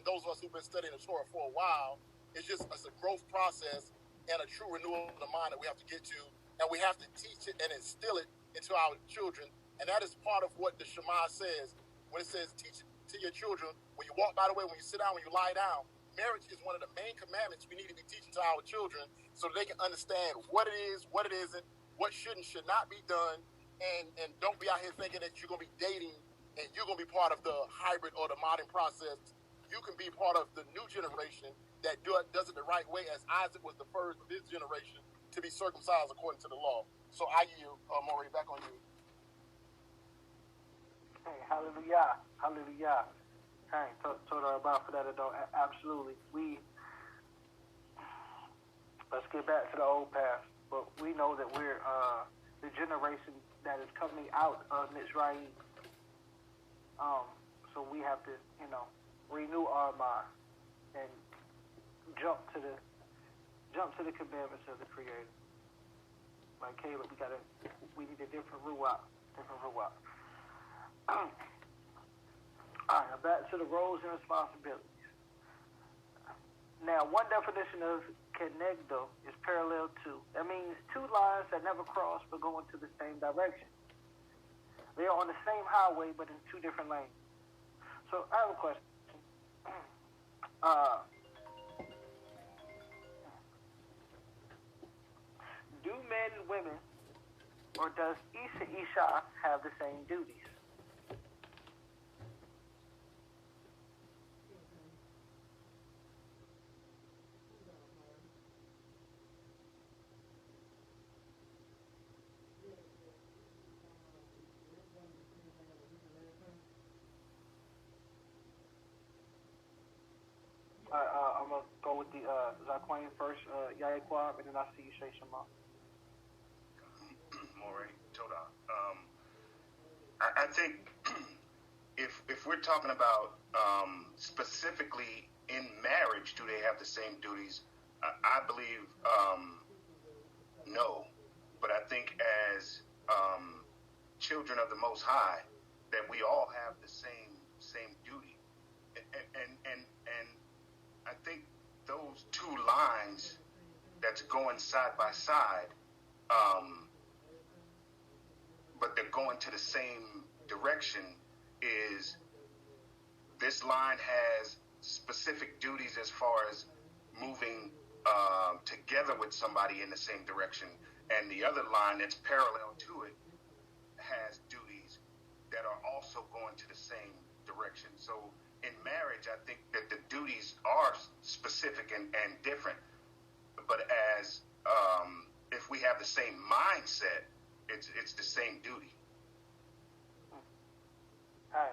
those of us who've been studying the Torah for a while, it's a growth process and a true renewal of the mind that we have to get to, and we have to teach it and instill it into our children. And that is part of what the Shema says when it says teach it to your children when you walk by the way, when you sit down, when you lie down. Marriage is one of the main commandments we need to be teaching to our children so they can understand what it is, what it isn't, what should and should not be done. And don't be out here thinking that you're going to be dating and you're going to be part of the hybrid or the modern process. You can be part of the new generation that does it the right way, as Isaac was the first of his generation to be circumcised according to the law. So I yield, Maury, back on you. Hey, hallelujah. Hallelujah. Hey, told her about for that, though. Absolutely. Let's get back to the old past. But we know that we're the generation that is coming out of Mitzrayim, So we have to, renew our mind and jump to the commandments of the Creator. Like Caleb, we need a different ruach. All right, now back to the roles and responsibilities. Now, one definition of kenegdo is parallel to. That means two lines that never cross but go into the same direction. They are on the same highway but in two different lanes. So I have a question. Do men and women, or does Isha Isha have the same duties? I'm going to go with the Zaquane first, Yaquab, and then I see you say Shema. Alrighty, Toda. I think if we're talking about specifically in marriage, do they have the same duties? I believe no, but I think as children of the Most High, that we all have the same duty, and I think those two lines that's going side by side, but they're going to the same direction, is this line has specific duties as far as moving together with somebody in the same direction, and the other line that's parallel to it has duties that are also going to the same direction. So in marriage, I think that the duties are specific and different, but as if we have the same mindset, it's the same duty. Hey,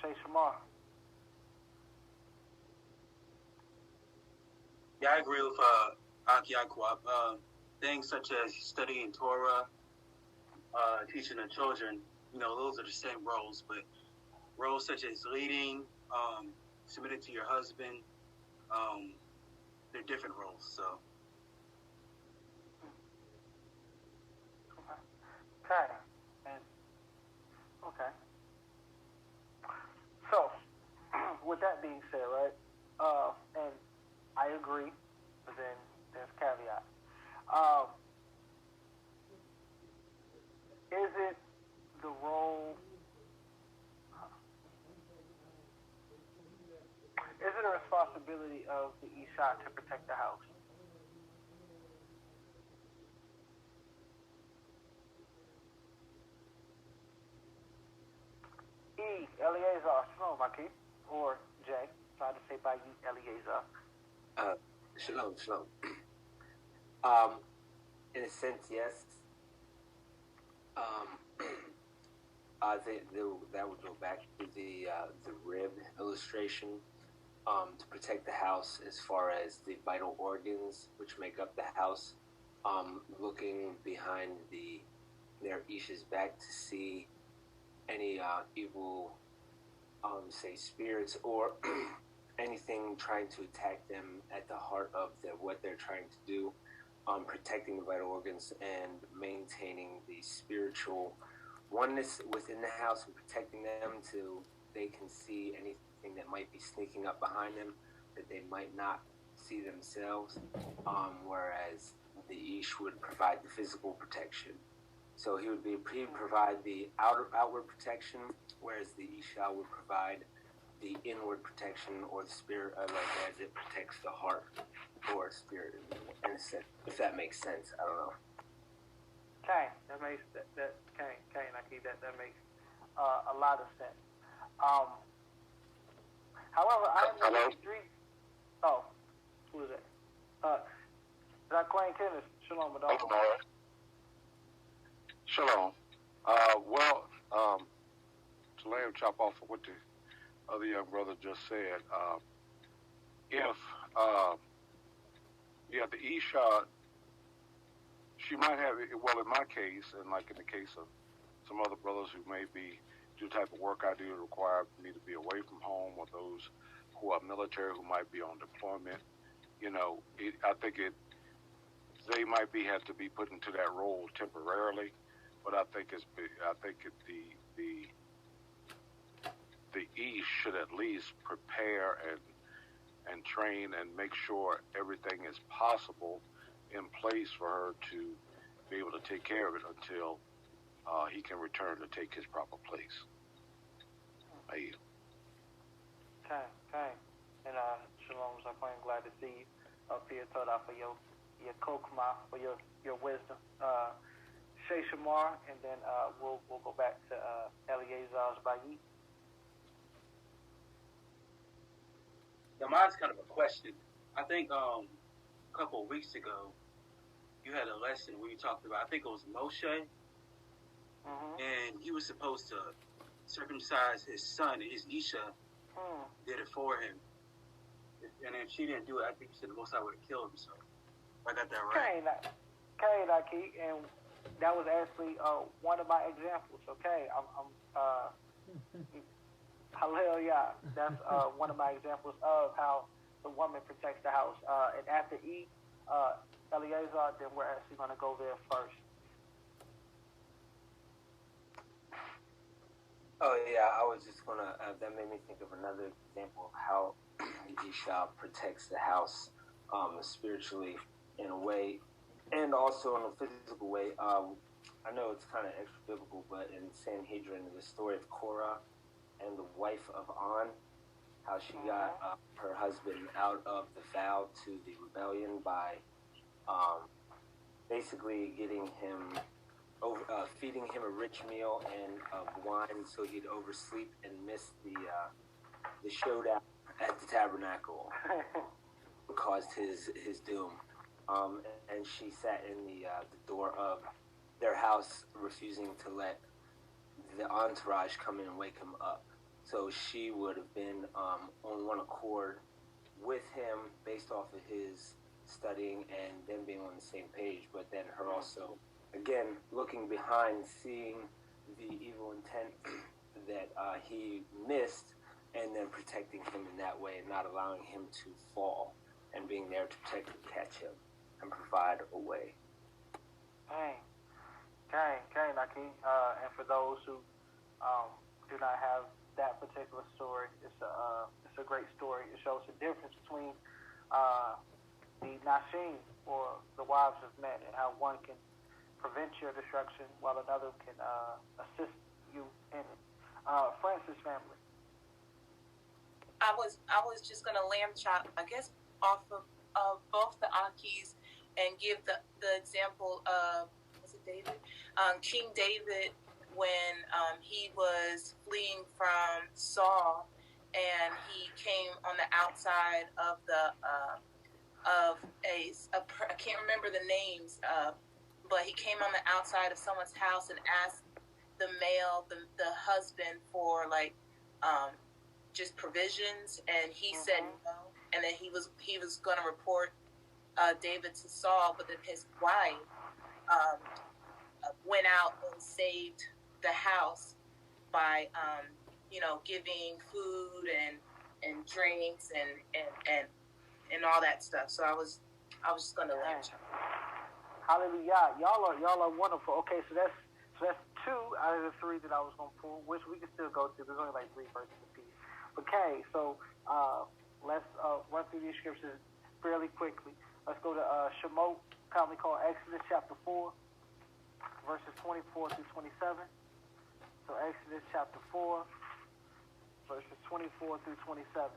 say Shema. Yeah, I agree with Aki Akwab. Things such as studying Torah, teaching the children, those are the same roles, but roles such as leading, submitting to your husband, they're different roles. So. Okay. So, with that being said, right, and I agree, but then there's caveat. Is it the role? Is it a responsibility of the Isha to protect the house? Eleazar, shalom, Maki, or Jay. Try to say by you, Eleazar. Shalom. In a sense, yes. I think that would go back to the rib illustration, to protect the house as far as the vital organs which make up the house, looking behind their Isha's back to see any evil, say, spirits or anything trying to attack them at the heart of what they're trying to do, protecting the vital organs and maintaining the spiritual oneness within the house and protecting them till they can see anything that might be sneaking up behind them that they might not see themselves, whereas the Ish would provide the physical protection. So he would provide the outward protection, whereas the Isha would provide the inward protection or the spirit, as it protects the heart or spirit, in a sense, if that makes sense. I don't know. That makes that makes a lot of sense. However, I am in three. Oh, who is that? Zaquane Kenneth. Shalom, Madonna. Shalom. To lay and chop off of what the other young brother just said, if the Isha, she might have, well, in my case, and like in the case of some other brothers who may do the type of work I do require me to be away from home, or those who are military who might be on deployment. I think they might have to be put into that role temporarily, but I think the East should at least prepare and train and make sure everything is possible in place for her to be able to take care of it until he can return to take his proper place. Okay. And Shalom, I'm glad to see you up here. Toda for your kokma, for your wisdom. Shay Shamar, and then we'll go back to Eliezer's Bayit. Now, mine's kind of a question. I think a couple of weeks ago, you had a lesson where you talked about, I think it was Moshe, and he was supposed to circumcise his son, and his Isha did it for him. And if she didn't do it, I think the Most High would have killed him. So I got that right. Okay, Naki, and that was actually one of my examples. Okay, hallelujah. That's one of my examples of how the woman protects the house. And after Eliezer, then we're actually going to go there first. Oh yeah, I was just gonna. That made me think of another example of how Isha protects the house spiritually in a way, and also in a physical way. I know it's kind of extra biblical, but in Sanhedrin, the story of Korah and the wife of On, how she got her husband out of the vow to the rebellion by basically getting him. Feeding him a rich meal and wine so he'd oversleep and miss the showdown at the tabernacle. Caused his doom. And she sat in the door of their house, refusing to let the entourage come in and wake him up. So she would have been on one accord with him based off of his studying and them being on the same page, but then her also, again, looking behind, seeing the evil intent that he missed, and then protecting him in that way and not allowing him to fall, and being there to protect and catch him and provide a way. Okay, Naki. And for those who do not have that particular story, it's a great story. It shows the difference between the Nashim, or the wives of men, and how one can prevent your destruction while another can assist you in it. Francis family. I was just gonna lamb chop, I guess, off of both the Akis and give the example of, was it David? King David, when he was fleeing from Saul, and he came on the outside of I can't remember the names, but he came on the outside of someone's house and asked the husband for just provisions, and he said no, and then he was going to report David to Saul, but then his wife went out and saved the house by giving food and drinks and all that stuff. So I was just going to let you. Hallelujah. Y'all are wonderful. Okay, so that's two out of the three that I was going to pull, which we can still go through. There's only 3 verses apiece. Okay, so let's run through these scriptures fairly quickly. Let's go to Shemot, commonly called Exodus chapter 4, verses 24 through 27. So Exodus chapter 4, verses 24 through 27.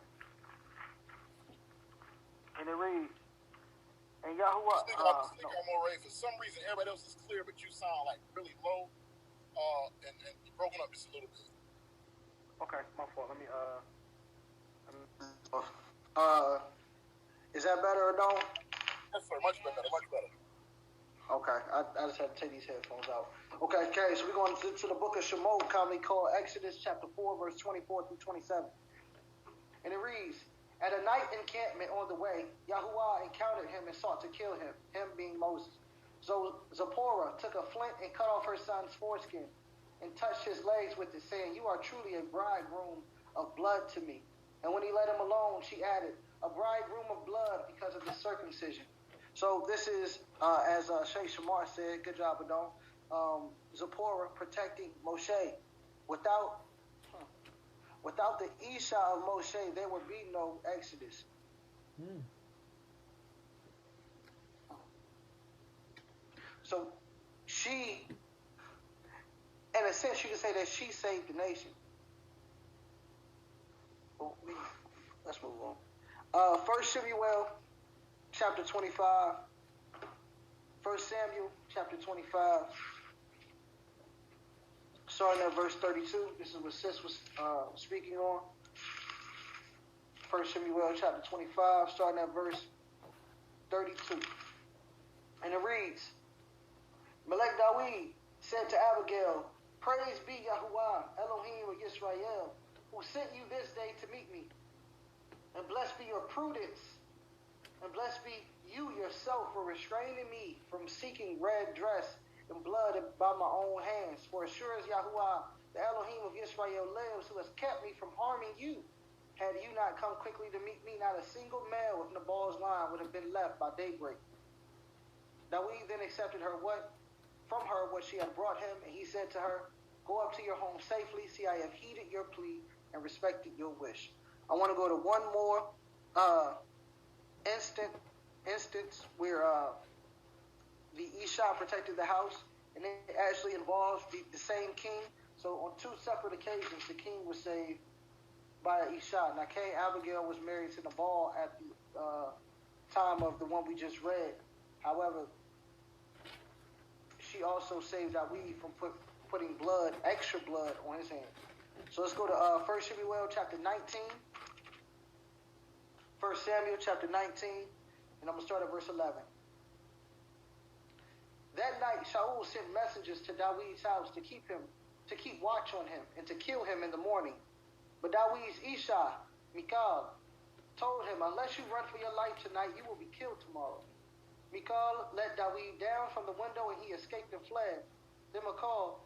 And it reads, and Yahuwah, for some reason everybody else is clear, but you sound really low, and you're broken up just a little bit. Okay, my fault. Let me is that better or no? Yes, sir. Much better. Okay, I just had to take these headphones out. Okay, so we're going to the book of Shemot, commonly called Exodus chapter 4, verse 24 through 27. And it reads, at a night encampment on the way, Yahuwah encountered him and sought to kill him, him being Moses. So Zipporah took a flint and cut off her son's foreskin. and touched his legs with it, saying, "You are truly a bridegroom of blood to me." And when he let him alone, she added, "A bridegroom of blood because of the circumcision." So this is, as Sheikh Shamar said, good job, Adon, Zipporah protecting Moshe. Without the Isha of Moshe, there would be no Exodus. So she, in a sense, you can say that she saved the nation. Let's move on. 1 Samuel chapter 25. 1 Samuel chapter 25. Starting at verse 32. This is what Sis was speaking on. 1 Samuel chapter 25, starting at verse 32. And it reads, Melech Dawid said to Abigail, "Praise be Yahuwah, Elohim of Yisrael, who sent you this day to meet me. And blessed be your prudence, and blessed be you yourself for restraining me from seeking red dress and blood by my own hands. For as sure as Yahuwah, the Elohim of Yisrael lives, who has kept me from harming you, had you not come quickly to meet me, not a single male of Nabal's line would have been left by daybreak." Dawid then accepted from her what she had brought him, and he said to her, "Go up to your home safely. See, I have heeded your plea and respected your wish." I want to go to one more instance where the Isha protected the house, and it actually involves the same king. So on two separate occasions, the king was saved by Isha. Now, King Abigail was married to Nabal at the time of the one we just read. However, she also saved Dawid from putting extra blood on his hand. So let's go to 1 Samuel chapter 19. 1 Samuel chapter 19, and I'm going to start at verse 11. That night, Shaul sent messengers to Dawid's house to keep watch on him and to kill him in the morning. But Dawid's Isha, Michal, told him, "Unless you run for your life tonight, you will be killed tomorrow." Michal let Dawid down from the window, and he escaped and fled. Then Michal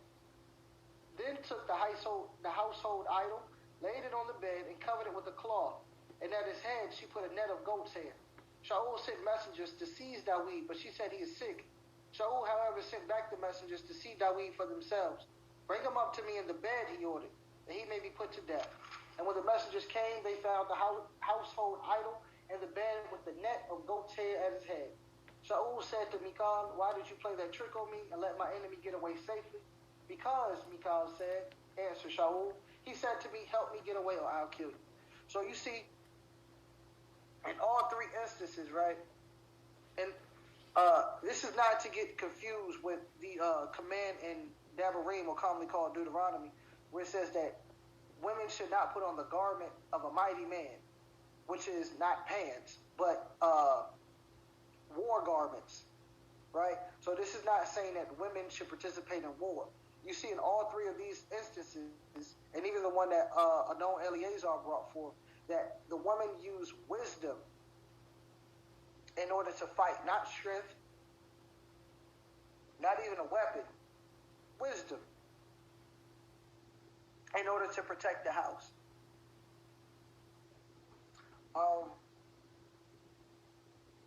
took the household idol, laid it on the bed, and covered it with a cloth. And at his head she put a net of goat's hair. Shaul sent messengers to seize Dawid, but she said he is sick. Shaul, however, sent back the messengers to see Dawid for themselves. "Bring him up to me in the bed," he ordered, "that he may be put to death." And when the messengers came, they found the household idol and the bed with the net of goat's hair at his head. Shaul said to Michal, "Why did you play that trick on me and let my enemy get away safely?" "Because," Michal said, answered Shaul, "he said to me, 'Help me get away or I'll kill you.'" So you see, in all three instances, right? And this is not to get confused with the command in Devarim, or commonly called Deuteronomy, where it says that women should not put on the garment of a mighty man, which is not pants, but war garments, right? So this is not saying that women should participate in war. You see in all three of these instances, and even the one that Adon Eleazar brought forth, that the woman used wisdom in order to fight, not strength, not even a weapon, wisdom, in order to protect the house.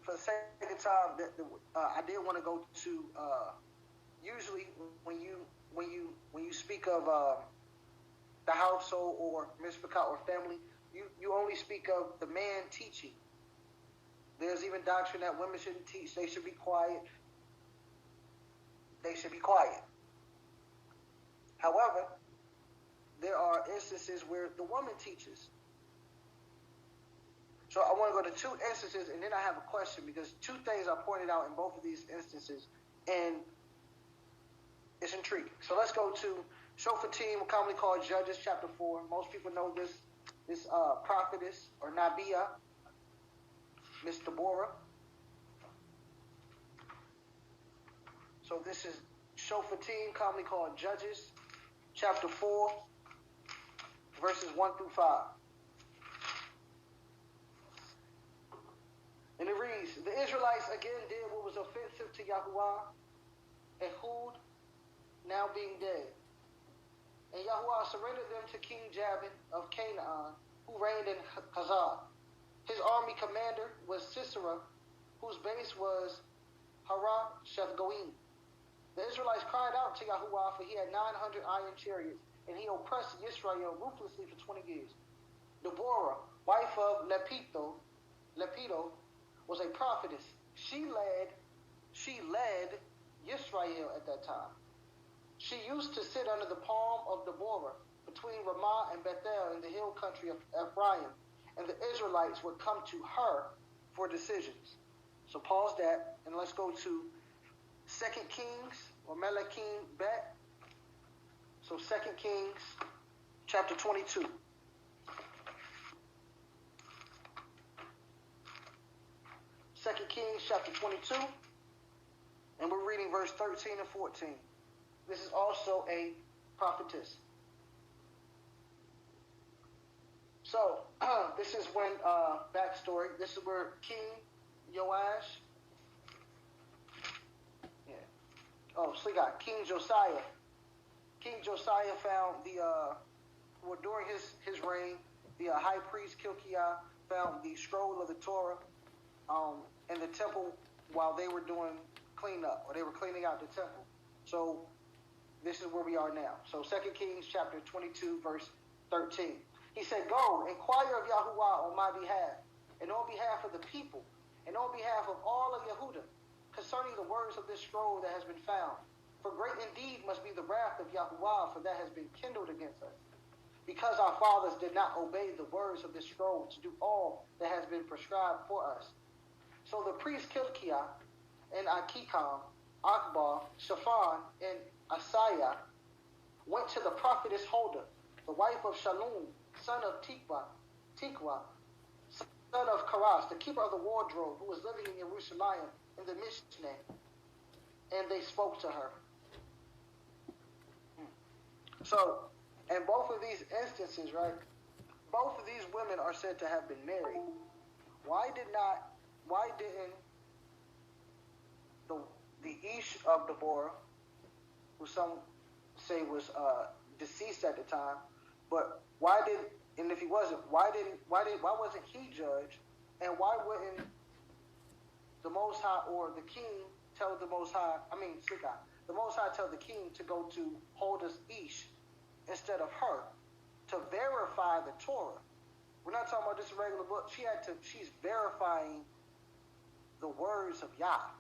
For the sake of time, I did want to go to usually when you speak of the household or mishpachah or family, you only speak of the man teaching. There's even doctrine that women shouldn't teach. They should be quiet. They should be quiet. However, there are instances where the woman teaches. So I want to go to two instances, and then I have a question, because two things I pointed out in both of these instances, and it's intriguing. So let's go to Shophatim, commonly called Judges, chapter 4. Most people know this prophetess, or Nabiya, Miss Deborah. So this is Shophatim, commonly called Judges, chapter 4, verses 1 through 5. And it reads, "The Israelites again did what was offensive to Yahuwah, Ehud now being dead. And Yahuwah surrendered them to King Jabin of Canaan, who reigned in Hazar. His army commander was Sisera, whose base was Hara Shethgoim. The Israelites cried out to Yahuwah, for he had 900 iron chariots, and he oppressed Israel ruthlessly for 20 years. Deborah, wife of Lepido, was a prophetess. She led Israel at that time. She used to sit under the palm of Deborah between Ramah and Bethel in the hill country of Ephraim, and the Israelites would come to her for decisions. So pause that, and let's go to 2 Kings, or Melakim Bet. So 2 Kings, chapter 22. 2 Kings, chapter 22, and we're reading verse 13 and 14. This is also a prophetess. So, this is when, backstory, this is where King Joash, King Josiah. King Josiah found during his reign, the high priest Kilkiah found the scroll of the Torah in the temple while they were doing cleanup, or they were cleaning out the temple. So, this is where we are now. So 2 Kings chapter 22, verse 13. He said, "Go, inquire of Yahuwah on my behalf, and on behalf of the people, and on behalf of all of Yehudah, concerning the words of this scroll that has been found. For great indeed must be the wrath of Yahuwah, for that has been kindled against us, because our fathers did not obey the words of this scroll to do all that has been prescribed for us." So the priest Kilkiah and Akikam, Akbar, Shaphan, and Asaiah went to the prophetess Huldah, the wife of Shalom, son of Tikva, son of Karas, the keeper of the wardrobe, who was living in Jerusalem in the Mishnah, and they spoke to her. So, in both of these instances, right, both of these women are said to have been married. Why didn't the Ish of Deborah, who some say was deceased at the time, but and if he wasn't, why wasn't he judged, and why wouldn't the Most High or the king tell the Most High, the Most High tell the king to go to Hulda's Ish instead of her, to verify the Torah? We're not talking about just a regular book. She's verifying the words of Yah.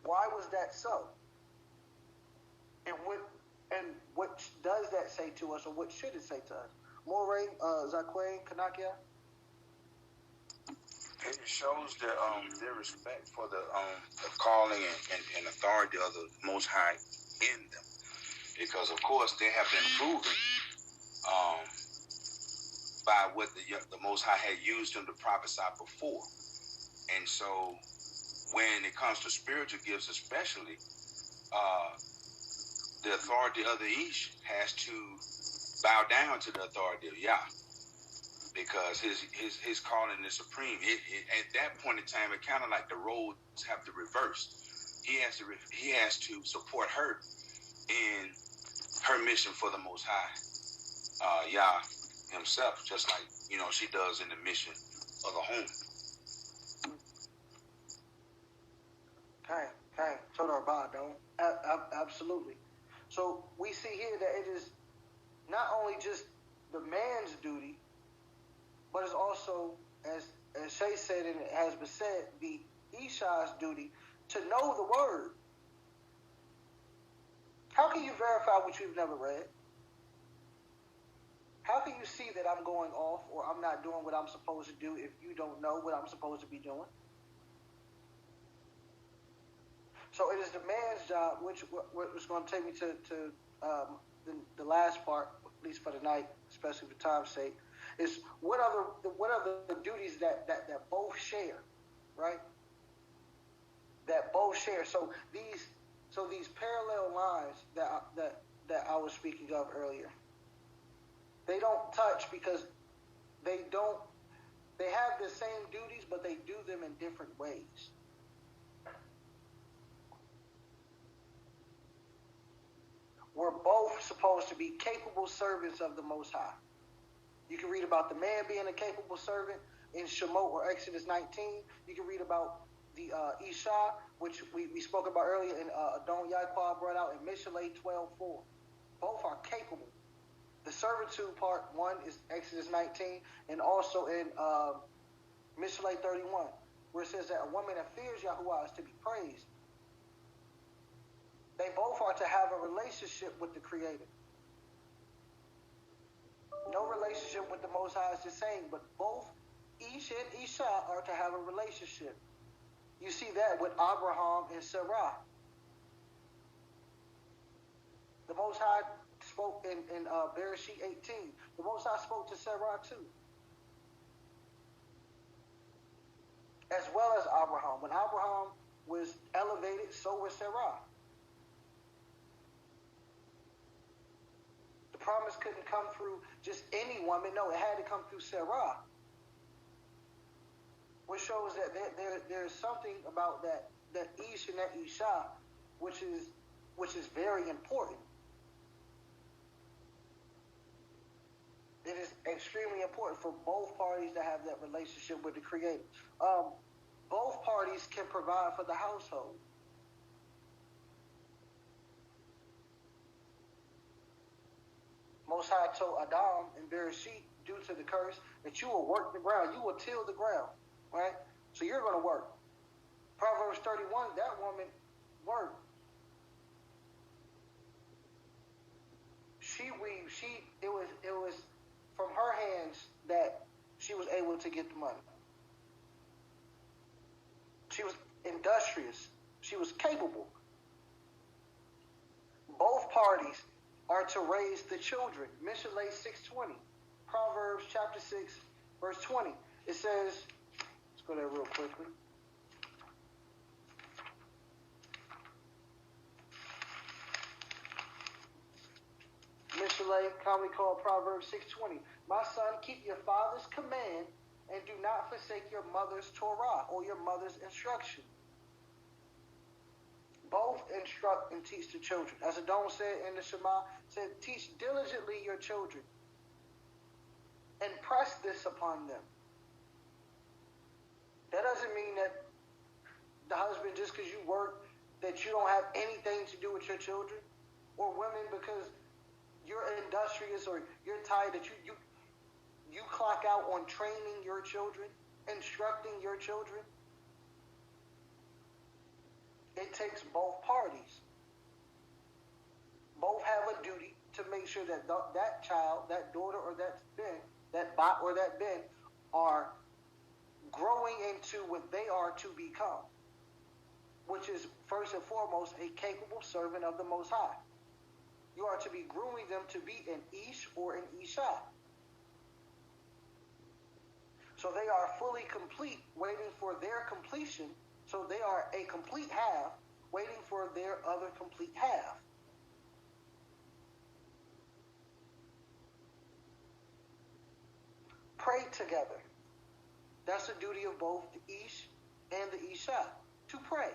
Why was that so? And what does that say to us, or what should it say to us? Moray, Zaquay, Kanakia? It shows their respect for the calling and authority of the Most High in them, because of course they have been proven by what the Most High had used them to prophesy before. And so when it comes to spiritual gifts especially, the authority of the Ish has to bow down to the authority of Yah, because his calling is supreme. At that point in time, it kind of like the roles have to reverse. He has to support her in her mission for the Most High, Yah himself, just like she does in the mission of the home. Okay, total about though. Absolutely. So we see here that it is not only just the man's duty, but it's also, as Shay said and it has been said, the Isha's duty to know the word. How can you verify what you've never read? How can you see that I'm going off or I'm not doing what I'm supposed to do if you don't know what I'm supposed to be doing? So it is the man's job, which was going to take me to the last part, at least for the night, especially for time's sake, is what are the duties that both share, right? That both share. So these parallel lines that I was speaking of earlier, they don't touch because they have the same duties, but they do them in different ways. to be capable servants of the Most High. You can read about the man being a capable servant in Shemot or Exodus 19. You can read about the Isha, which we spoke about earlier, and Adon Yaquah brought out in Mishlei 12:4. Both are capable. The servitude part, one is Exodus 19, and also in Mishlei 31, where it says that a woman that fears Yahuwah is to be praised. They both are to have a relationship with the Creator. No relationship with the Most High is the same, but both Ish and Isha are to have a relationship. You see that with Abraham and Sarah. The Most High spoke in Bereshit 18. The Most High spoke to Sarah too. As well as Abraham. When Abraham was elevated, so was Sarah. The promise couldn't come through just any woman. No, it had to come through Sarah. Which shows that there's something about that Ish and that Isha, which is very important. It is extremely important for both parties to have that relationship with the Creator. Both parties can provide for the household. Most High told Adam in Bereshit, due to the curse, that you will work the ground, you will till the ground, right? So you're going to work. Proverbs 31, that woman worked. It was from her hands that she was able to get the money. She was industrious. She was capable. Both parties are to raise the children. Mishlei 6:20. Proverbs chapter 6, verse 20. It says, let's go there real quickly. Mishlei, commonly called Proverbs 6:20. My son, keep your father's command and do not forsake your mother's Torah or your mother's instruction. Both instruct and teach the children. As Adon said in the Shema, said, teach diligently your children and press this upon them. That doesn't mean that the husband, just because you work, that you don't have anything to do with your children, or women because you're industrious or you're tired, that you clock out on training your children, instructing your children. It takes both parties. Both have a duty to make sure that that child, that daughter or that ben, that bot or that ben are growing into what they are to become, which is first and foremost a capable servant of the Most High. You are to be grooming them to be an Ish or an Isha. So they are fully complete, waiting for their completion. So they are a complete half, waiting for their other complete half. Pray together. That's the duty of both the Ish and the Isha, to pray.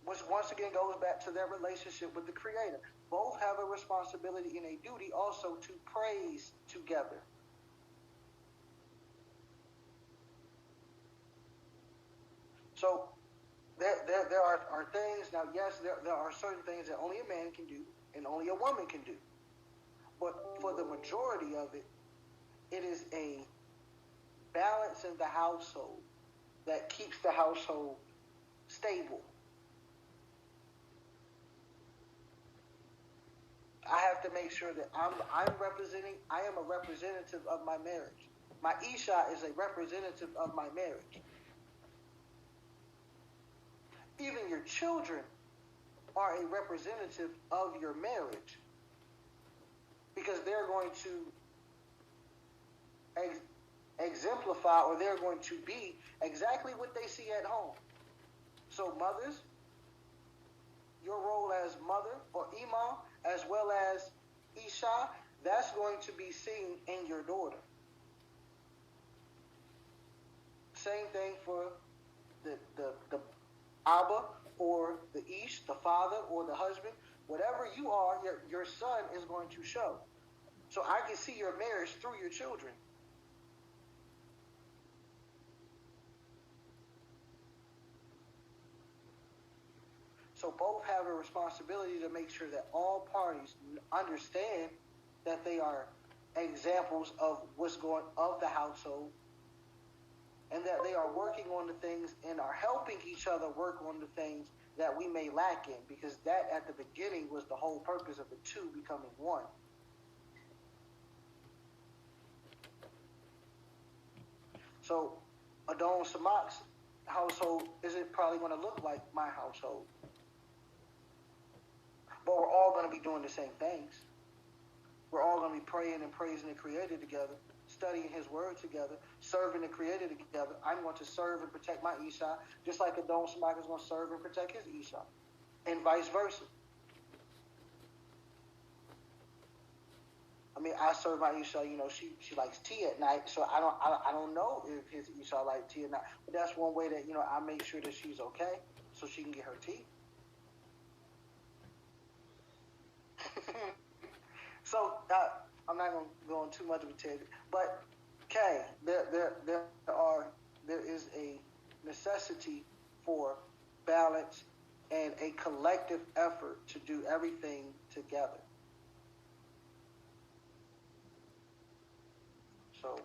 Which once again goes back to their relationship with the Creator. Both have a responsibility and a duty also to praise together. So there are things, now yes, there are certain things that only a man can do and only a woman can do. But for the majority of it, it is a balance in the household that keeps the household stable. I have to make sure that I am a representative of my marriage. My Isha is a representative of my marriage. Even your children are a representative of your marriage, because they're going to exemplify, or they're going to be exactly what they see at home. So mothers, your role as mother or imam, as well as Isha, that's going to be seen in your daughter. Same thing for the Abba or the ish, the father or the husband, whatever you are, your son is going to show. So I can see your marriage through your children. So both have a responsibility to make sure that all parties understand that they are examples of what's going of the household, and that they are working on the things and are helping each other work on the things that we may lack in, because that at the beginning was the whole purpose of the two becoming one. So Adon Samak's household isn't probably going to look like my household, but we're all going to be doing the same things. We're all going to be praying and praising the Creator together, studying His Word together, serving the Creator together. I'm going to serve and protect my Isha, just like Adon Samak is going to serve and protect his Isha, and vice versa. I mean, I serve my Isha. You know, she likes tea at night, so I don't know if his Isha like tea at night. But that's one way that I make sure that she's okay, so she can get her tea. So I'm not going to go on too much of a tangent, but Kay, there is a necessity for balance and a collective effort to do everything together. So,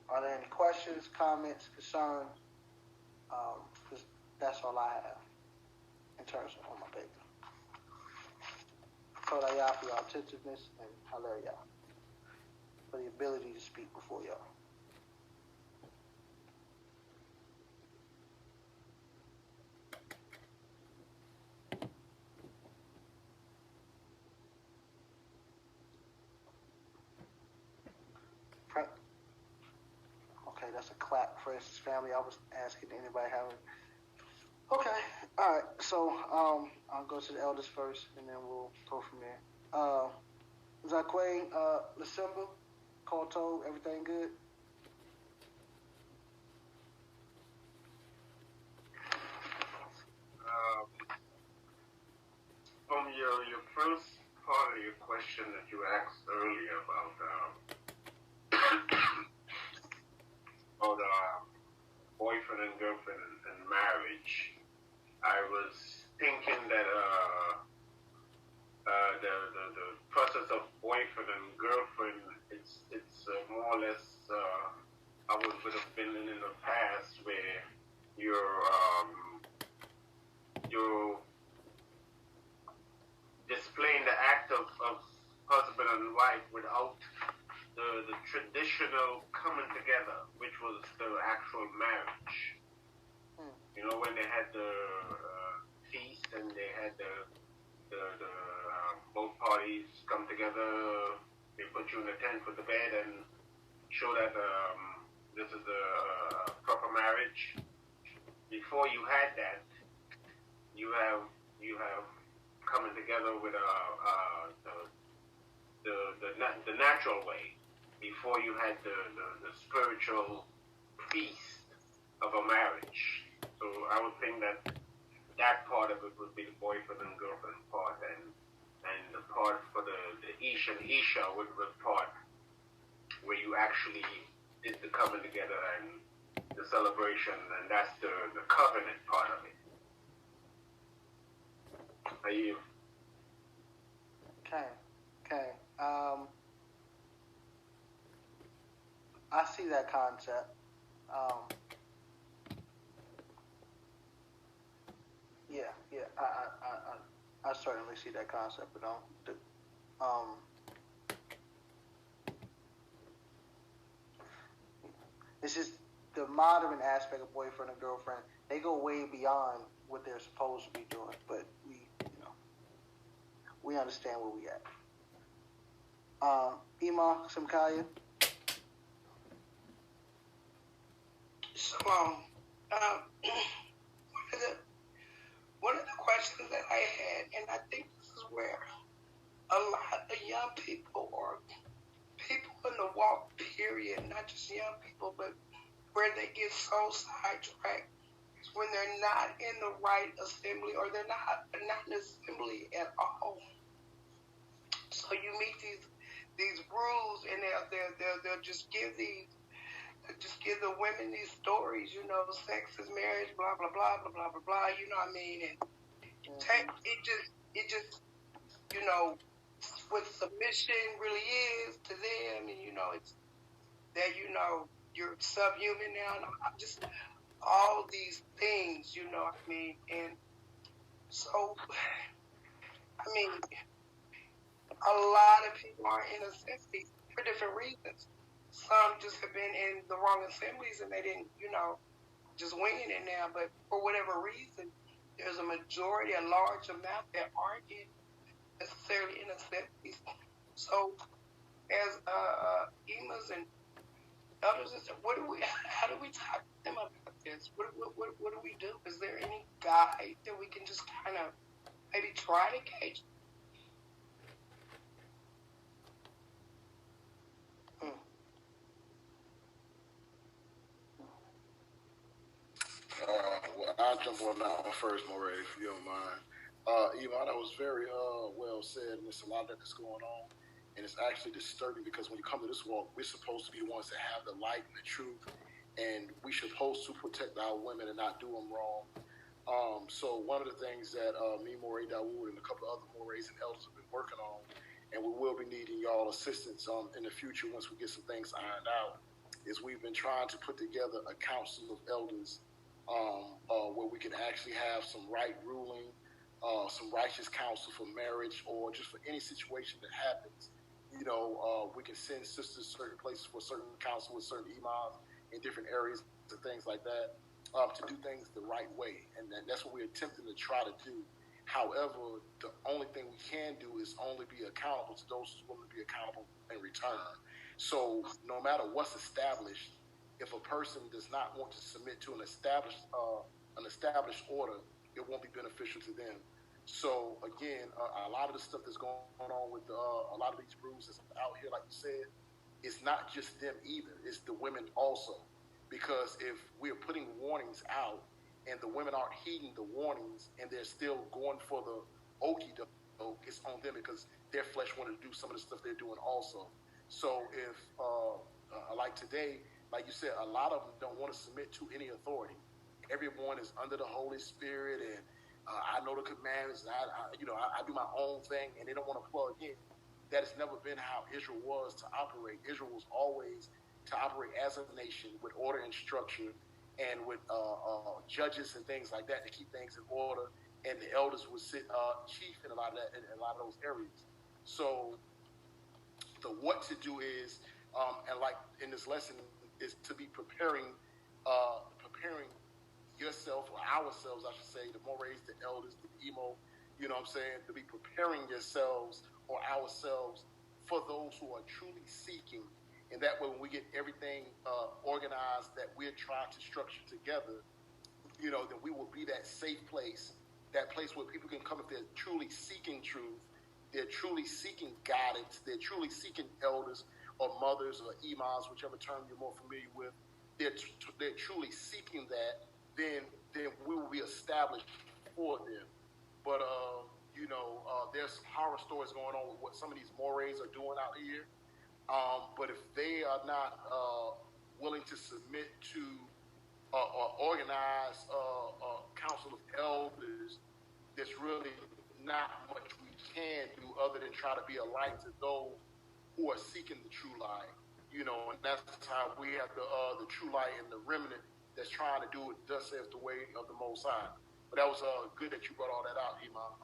are there any questions, comments, concerns? Because that's all I have in terms of on my paper. Toda y'all for your attentiveness, and holla y'all for the ability to speak before y'all. Okay, that's a clap for his family. I was asking anybody how. Okay, all right. So I'll go to the eldest first, and then we'll go from there. Zaquay, Lasimba, Koto, everything good? From your first part of your question that you asked earlier about boyfriend and girlfriend and marriage, I was thinking that the process of boyfriend and girlfriend, it's more or less I would have been in the past where you're displaying the act of husband and wife without the traditional coming together, which was the actual marriage. You know, when they had the feast and they had the both parties come together, they put you in a tent with the bed and show that this is a proper marriage. Before you had that, you have coming together with the natural way. Before you had the spiritual feast of a marriage. So I would think that part of it would be the boyfriend and girlfriend part, and the part for the Ish and Isha would be the part where you actually did the coming together and the celebration, and that's the covenant part of it. Are you? Okay. I see that concept. I certainly see that concept, but it's just the modern aspect of boyfriend and girlfriend. They go way beyond what they're supposed to be doing, but we understand where we at. Ima Simkaya. So, one of the questions that I had, and I think this is where a lot of young people or people in the walk period, not just young people, but where they get so sidetracked, is when they're not in the right assembly, or they're not an assembly at all. So you meet these rules, and they'll just give the women these stories, sex is marriage, blah blah blah blah blah blah blah. You know what I mean? And it just what submission really is to them, and it's that you're subhuman now, and I'm just all these things, what I mean? And so, I mean, a lot of people are in assemblies for different reasons. Some just have been in the wrong assemblies and they didn't, just winging it now. But for whatever reason, there's a large amount that aren't necessarily in assemblies. So, as imams and elders, how do we talk to them about this? What do we do? Is there any guide that we can just kind of maybe try to gauge? Well, I'll jump on that one first, Moray, if you don't mind. Iman, that was very well said, and there's a lot of that's going on. And it's actually disturbing because when you come to this walk, we're supposed to be the ones that have the light and the truth, and we're supposed to protect our women and not do them wrong. So one of the things that me, Moray Dawood, and a couple of other Morays and elders have been working on, and we will be needing y'all assistance in the future once we get some things ironed out, is we've been trying to put together a council of elders where we can actually have some right ruling, some righteous counsel for marriage, or just for any situation that happens. We can send sisters certain places for certain counsel with certain imams in different areas and things like that, to do things the right way. And that's what we're attempting to try to do. However, the only thing we can do is only be accountable to those who want to be accountable in return. So no matter what's established, if a person does not want to submit to an established order, it won't be beneficial to them. So again, a lot of the stuff that's going on with a lot of these rules that's out here, like you said, it's not just them either. It's the women also. Because if we're putting warnings out and the women aren't heeding the warnings and they're still going for the okie doke, it's on them because their flesh want to do some of the stuff they're doing also. So if, like today, like you said, a lot of them don't want to submit to any authority. Everyone is under the Holy Spirit, and I know the commandments, and I do my own thing, and they don't want to plug in. That has never been how Israel was to operate. Israel was always to operate as a nation with order and structure, and with judges and things like that to keep things in order. And the elders would sit chief in a lot of those areas. So the what to do is, and like in this lesson, is to be preparing yourself, or ourselves, I should say, the Morays, the elders, the emo, to be preparing yourselves or ourselves for those who are truly seeking. And that way, when we get everything organized that we're trying to structure together, then we will be that safe place, that place where people can come if they're truly seeking truth, they're truly seeking guidance, they're truly seeking elders or mothers or imams, whichever term you're more familiar with. They're truly seeking that. Then we will be established for them. But there's some horror stories going on with what some of these Morays are doing out here. But if they are not willing to submit to or organize a council of elders, there's really not much we can do other than try to be a light to those who are seeking the true light. And that's how we have the true light and the remnant that's trying to do it, thus saith the way of the Most High. But that was good that you brought all that out, Iman.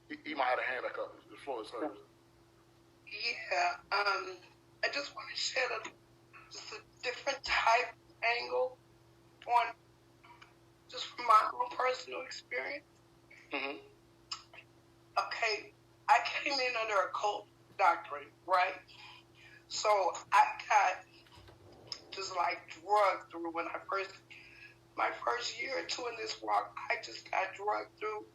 Iman had a hand back up. The floor is hers. Yeah, I just want to shed just a different type angle on, just from my own personal experience. Mm-hmm. Okay, I came in under a cult doctrine, right? So I got just like drugged through when my first year or two in this walk, I just got drugged through.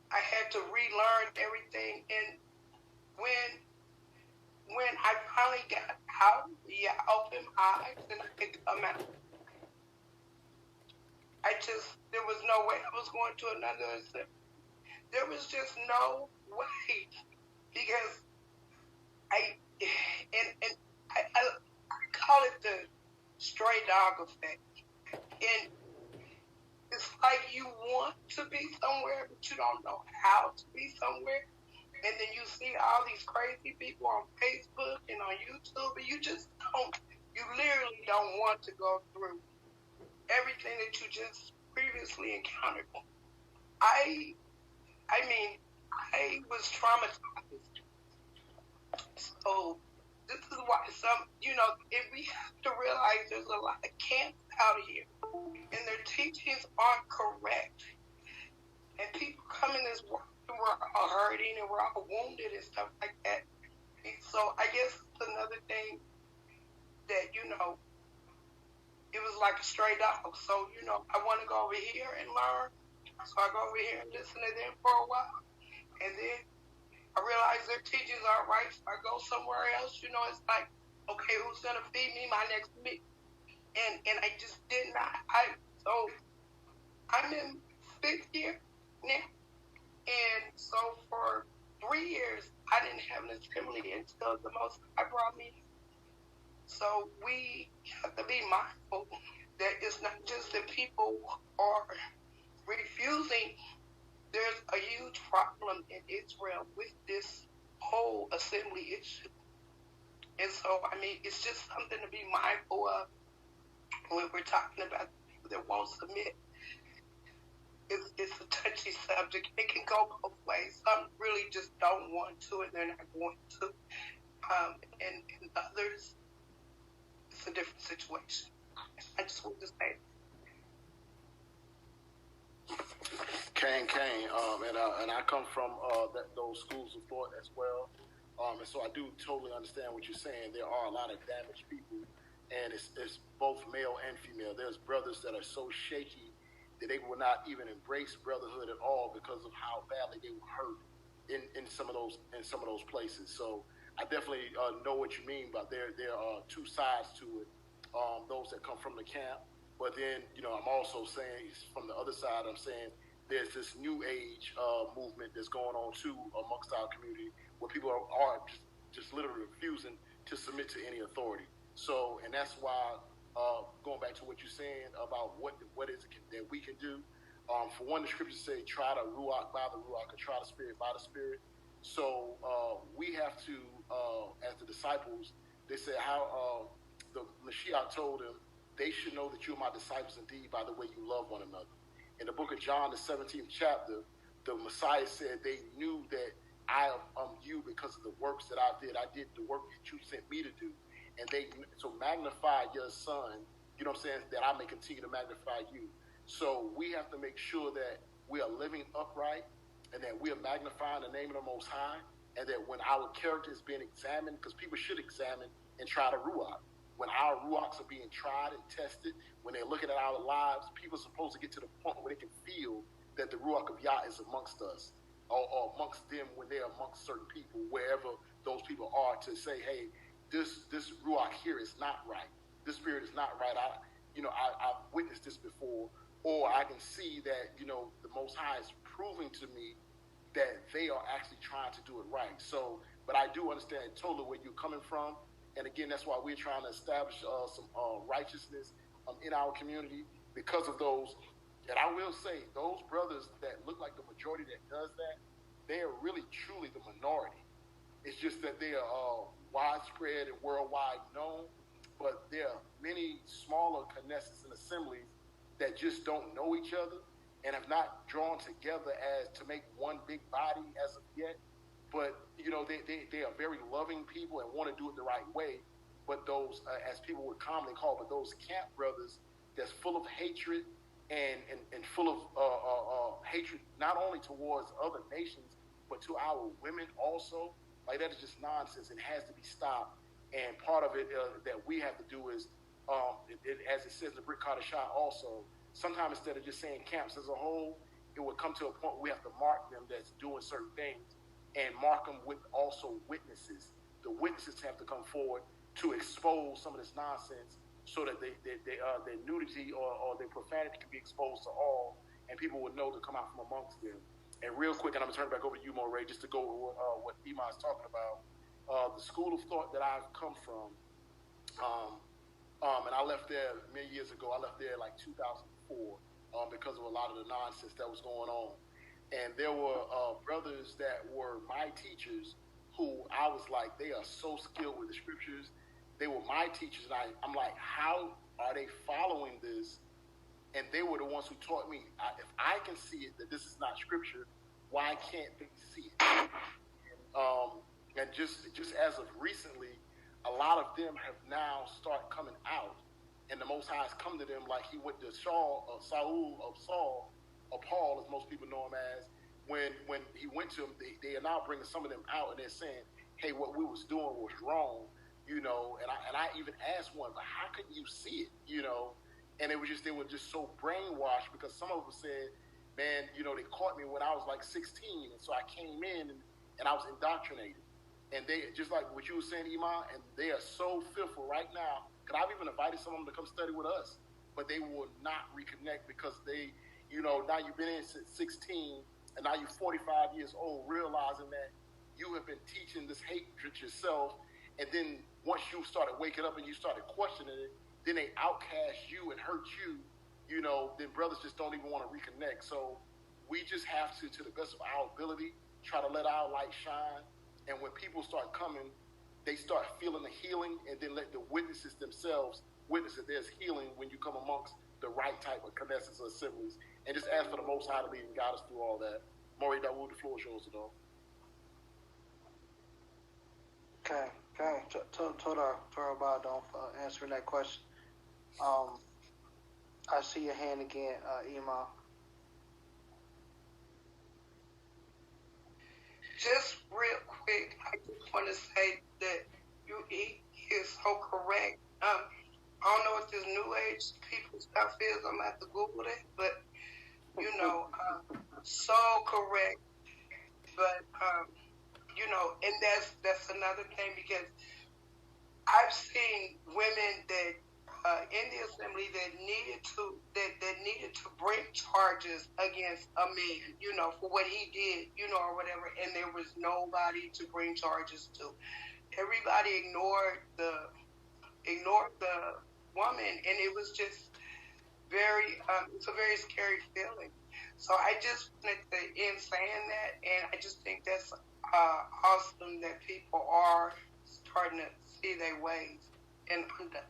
I had to relearn everything, and when I finally got out, yeah, I opened my tithes and I could come out. There was no way I was going to another assembly. There was just no way because I call it the stray dog effect. And it's like you want to be somewhere, but you don't know how to be somewhere. And then you see all these crazy people on Facebook and on YouTube, and you literally don't want to go through everything that you just previously encountered. I was traumatized. So this is why we have to realize there's a lot of camps out here, and their teachings aren't correct. And people come in this world and we're all hurting and we're all wounded and stuff like that. And so I guess it's another thing that, it was like a stray dog. So, I want to go over here and learn. So I go over here and listen to them for a while. And then I realize their teachings aren't right. So I go somewhere else. It's like, okay, who's going to feed me my next meal? And I just did not. So I'm in 5th year now. And so for 3 years, I didn't have an assembly until the Most High brought me. So we have to be mindful that it's not just that people are refusing. There's a huge problem in Israel with this whole assembly issue. And so, it's just something to be mindful of when we're talking about people that won't submit. It's a touchy subject. It can go both ways. Some really just don't want to, and they're not going to. And others, it's a different situation. I just want to say. Kane, and I come from those schools of thought as well. And so I do totally understand what you're saying. There are a lot of damaged people, and it's both male and female. There's brothers that are so shaky that they will not even embrace brotherhood at all because of how badly they were hurt in some of those places. So I definitely know what you mean, but there are two sides to it. Those that come from the camp, but then I'm also saying from the other side, I'm saying there's this new age movement that's going on too amongst our community, where people are just literally refusing to submit to any authority. So, and that's why going back to what you're saying about what is it that we can do. For one, the scriptures say, try the ruach by the ruach, or try the spirit by the spirit. So we have to, as the disciples, they said how the Mashiach told them, they should know that you are my disciples indeed by the way you love one another. In the book of John, the 17th chapter, the Messiah said they knew that I am you because of the works that I did. I did the work that you sent me to do. And so magnify your son, that I may continue to magnify you. So we have to make sure that we are living upright and that we are magnifying the name of the Most High, and that when our character is being examined, because people should examine and try to ruach. When our ruachs are being tried and tested, when they're looking at our lives, people are supposed to get to the point where they can feel that the ruach of Yah is amongst us, or amongst them when they're amongst certain people, wherever those people are, to say, hey, this ruach here is not right. This spirit is not right. I've witnessed this before, or I can see that, the Most High is proving to me that they are actually trying to do it right. So, but I do understand totally where you're coming from. And again, that's why we're trying to establish some righteousness in our community because of those. And I will say, those brothers that look like the majority that does that, they are really, truly the minority. It's just that they are widespread and worldwide known, but there are many smaller Knesses and assemblies that just don't know each other and have not drawn together as to make one big body as of yet. But, they are very loving people and want to do it the right way. But those, as people would commonly call, but those camp brothers that's full of hatred and full of hatred, not only towards other nations, but to our women also, like that is just nonsense. It has to be stopped. And part of it that we have to do is, as it says in the Brit Kadashah also, sometimes instead of just saying camps as a whole, it would come to a point where we have to mark them that's doing certain things and mark them with also witnesses. The witnesses have to come forward to expose some of this nonsense so that their nudity or their profanity can be exposed to all, and people would know to come out from amongst them. And real quick, and I'm going to turn it back over to you, Moray, just to go with what Iman is talking about. The school of thought that I've come from, and I left there many years ago. I left there like 2004 because of a lot of the nonsense that was going on. And there were brothers that were my teachers who I was like, they are so skilled with the scriptures. They were my teachers, and I'm like, how are they following this? And they were the ones who taught me, if I can see it, that this is not scripture, why can't they see it? And just as of recently, a lot of them have now started coming out, and the Most High has come to them like he went to Paul, as most people know him as. When he went to them, they are now bringing some of them out, and they're saying, hey, what we was doing was wrong, and I even asked one, but how could you see it, And they were just so brainwashed because some of them said, man, they caught me when I was like 16, and so I came in and I was indoctrinated. And they, just like what you were saying, Iman, and they are so fearful right now, because I've even invited some of them to come study with us, but they will not reconnect because they, now you've been in since 16, and now you're 45 years old, realizing that you have been teaching this hatred yourself, and then once you started waking up and you started questioning it, then they outcast you and hurt you, then brothers just don't even want to reconnect. So we just have to the best of our ability, try to let our light shine. And when people start coming, they start feeling the healing, and then let the witnesses themselves witness that there's healing when you come amongst the right type of Knesset or assemblies. And just ask for the Most High to lead and guide us through all that. Moray Dawood, the floor is yours, though. Okay. Toda Badon for answering that question. I see your hand again, Iman. Just real quick, I just want to say that he is so correct. I don't know what this new age people stuff is. I'm going to have to Google it, but so correct. But and that's another thing, because I've seen women that in the assembly that needed to bring charges against a man, for what he did, or whatever, and there was nobody to bring charges to. Everybody ignored the woman, and it was just it's a very scary feeling. So I just wanted to end saying that, and I just think that's awesome that people are starting to see their ways. And I'm done.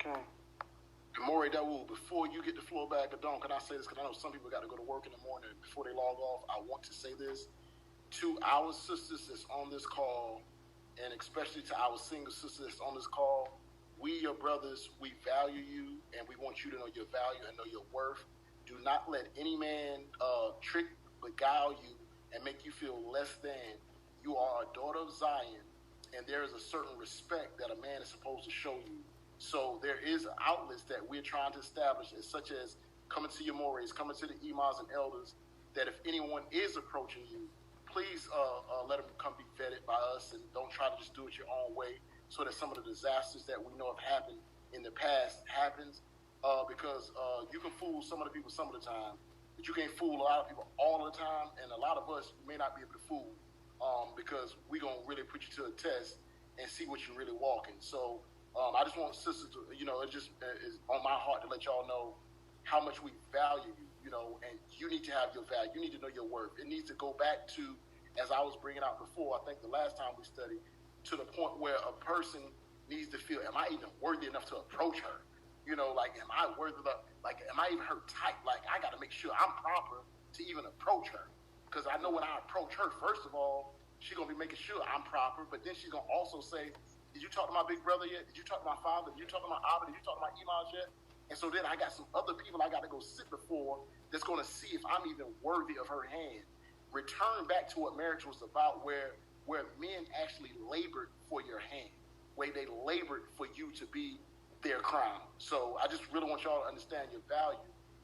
Okay. Moray Dawood, before you get the floor back, can I say this? Because I know some people got to go to work in the morning. Before they log off, I want to say this to our sisters that's on this call, and especially to our single sisters that's on this call. We, your brothers, we value you, and we want you to know your value and know your worth. Do not let any man trick, beguile you, and make you feel less than. You are a daughter of Zion, and there is a certain respect that a man is supposed to show you. So there is outlets that we're trying to establish, such as coming to your mores, coming to the imams and elders, that if anyone is approaching you, please let them come be vetted by us, and don't try to just do it your own way, so that some of the disasters that we know have happened in the past happens, because you can fool some of the people some of the time, but you can't fool a lot of people all the time, and a lot of us may not be able to fool, because we're going to really put you to a test and see what you're really walking. So I just want sisters to, it just is on my heart to let y'all know how much we value you, and you need to have your value. You need to know your worth. It needs to go back to, as I was bringing out before, I think the last time we studied, to the point where a person needs to feel, am I even worthy enough to approach her? Am I worthy enough? Am I even her type? I got to make sure I'm proper to even approach her. Because I know when I approach her, first of all, she's going to be making sure I'm proper, but then she's going to also say, did you talk to my big brother yet? Did you talk to my father? Did you talk to my Abba? Did you talk to my imams yet? And so then I got some other people I got to go sit before that's going to see if I'm even worthy of her hand. Return back to what marriage was about, where men actually labored for your hand, where they labored for you to be their crown. So I just really want y'all to understand your value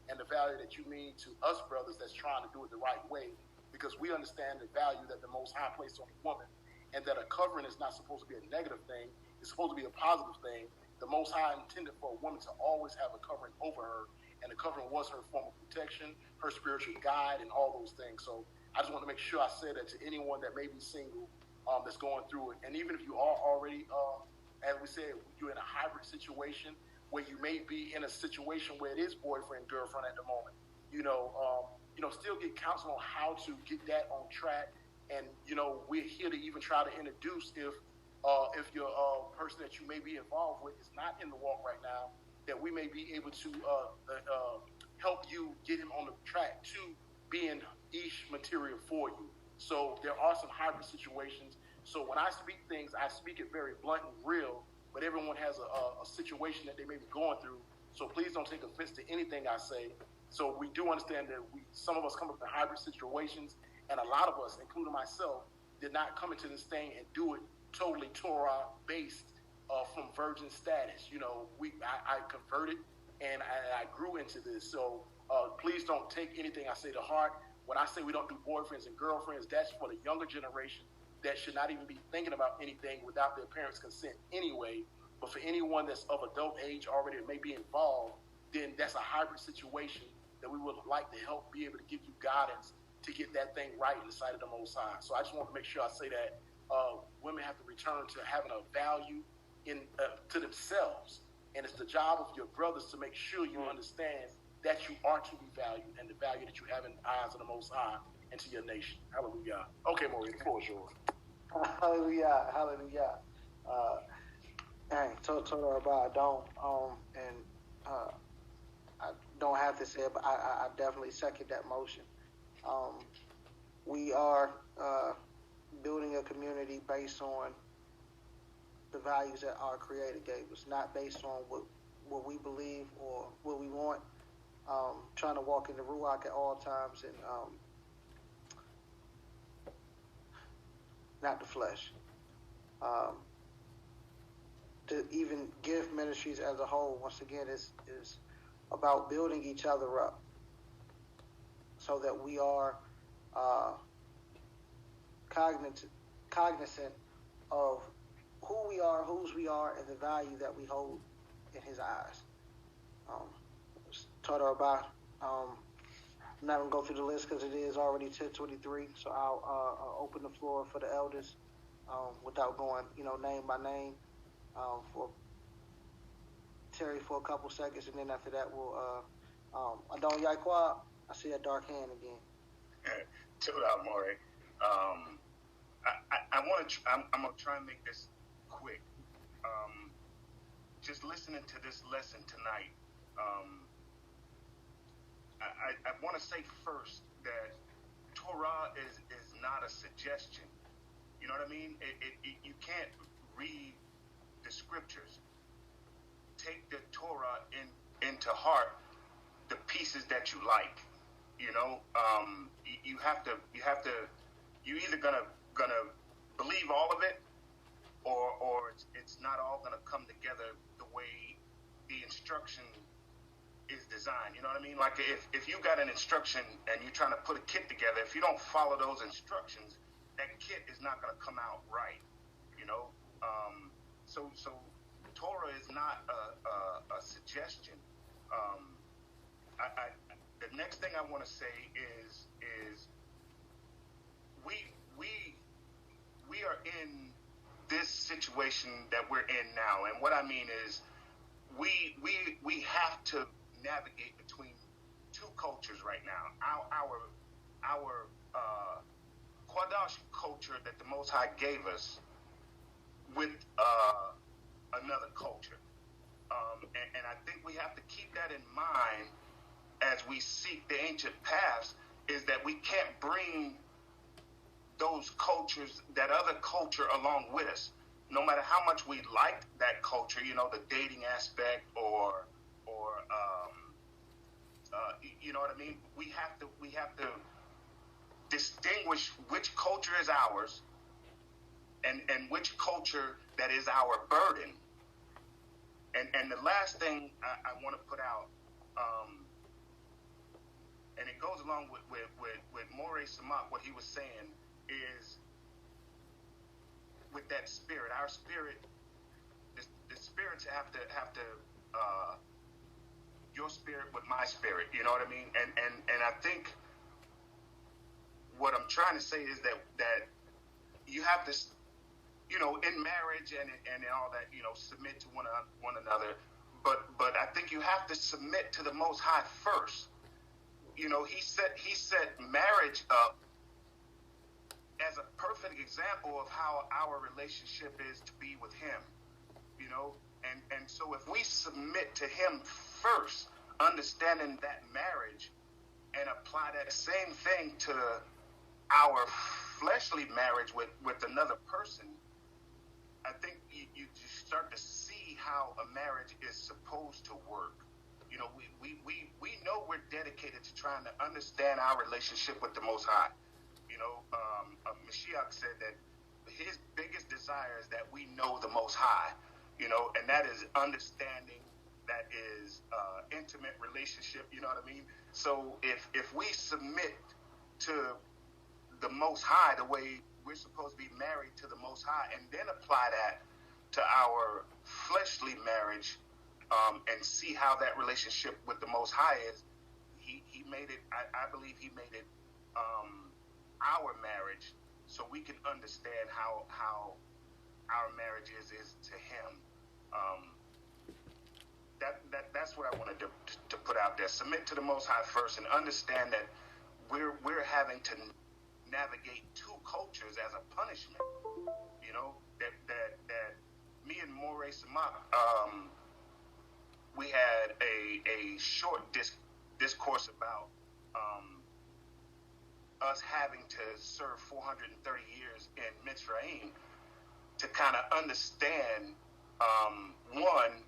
and the value that you mean to us brothers that's trying to do it the right way, because we understand the value that the Most High placed on the woman, and that a covering is not supposed to be a negative thing. It's supposed to be a positive thing. The Most High intended for a woman to always have a covering over her, and the covering was her form of protection, her spiritual guide, and all those things. So I just want to make sure I say that to anyone that may be single, that's going through it. And even if you are already, as we said, you're in a hybrid situation where you may be in a situation where it is boyfriend, girlfriend at the moment, still get counsel on how to get that on track. And, we're here to even try to introduce if your person that you may be involved with is not in the walk right now, that we may be able to help you get him on the track to being ish material for you. So there are some hybrid situations. So when I speak things, I speak it very blunt and real, but everyone has a situation that they may be going through. So please don't take offense to anything I say. So we do understand that some of us come up in hybrid situations, and a lot of us, including myself, did not come into this thing and do it totally Torah-based from virgin status. I converted, and I grew into this. So please don't take anything I say to heart. When I say we don't do boyfriends and girlfriends, that's for the younger generation that should not even be thinking about anything without their parents' consent anyway. But for anyone that's of adult age already and may be involved, then that's a hybrid situation that we would like to help be able to give you guidance to get that thing right in the sight of the Most High. So I just want to make sure I say that women have to return to having a value to themselves. And it's the job of your brothers to make sure you understand that you are to be valued and the value that you have in the eyes of the Most High and to your nation. Hallelujah. Okay, Maureen, the floor is yours. Hallelujah. Hallelujah. Total about I don't. I don't have to say it, but I definitely second that motion. We are building a community based on the values that our Creator gave us, not based on what we believe or what we want. Trying to walk in the Ruach at all times and not the flesh. To even give ministries as a whole, once again, is about building each other up so that we are cognizant of who we are, whose we are, and the value that we hold in His eyes. Taught her about. I'm not going to go through the list because it is already 10:23, so I'll open the floor for the elders without going, name by name, for Terry for a couple seconds, and then after that we'll Adon Yaquab. I see a dark hand again. Chill out, Maury. I'm gonna try and make this quick. Just listening to this lesson tonight, I want to say first that Torah is not a suggestion. You know what I mean? You can't read the scriptures, take the Torah into heart, the pieces that you like. You either gonna believe all of it, or it's not all gonna come together the way the instruction is designed. You know what I mean? Like if you got an instruction and you're trying to put a kit together, if you don't follow those instructions, that kit is not gonna come out right. So Torah is not a suggestion. The next thing I want to say is we are in this situation that we're in now, and what I mean is we have to navigate between two cultures right now. Our Quadash culture that the Most High gave us with another culture, and I think we have to keep that in mind as we seek the ancient paths, is that we can't bring those cultures, that other culture, along with us. No matter how much we like that culture, the dating aspect or you know what I mean? We have to distinguish which culture is ours and which culture that is our burden. And the last thing I want to put out, and it goes along with Morey Samak. What he was saying is, with that spirit, our spirit, the spirits have to your spirit with my spirit. You know what I mean? And I think what I'm trying to say is that you have to, in marriage and all that, submit to one another. But I think you have to submit to the Most High first. He set marriage up as a perfect example of how our relationship is to be with Him. And so if we submit to Him first, understanding that marriage, and apply that same thing to our fleshly marriage with another person, I think you start to see how a marriage is supposed to work. We know we're dedicated to trying to understand our relationship with the Most High. Mashiach said that his biggest desire is that we know the Most High, and that is understanding, that is intimate relationship, you know what I mean? So if we submit to the Most High the way we're supposed to be married to the Most High, and then apply that to our fleshly marriage, and see how that relationship with the Most High is, he made it, I believe he made it our marriage, so we can understand how our marriage is to Him. That's what I wanted to put out there. Submit to the Most High first, and understand that we're having to navigate two cultures as a punishment. That me and Morey Samak, we had a short discourse about us having to serve 430 years in Mitzrayim to kind of understand, one,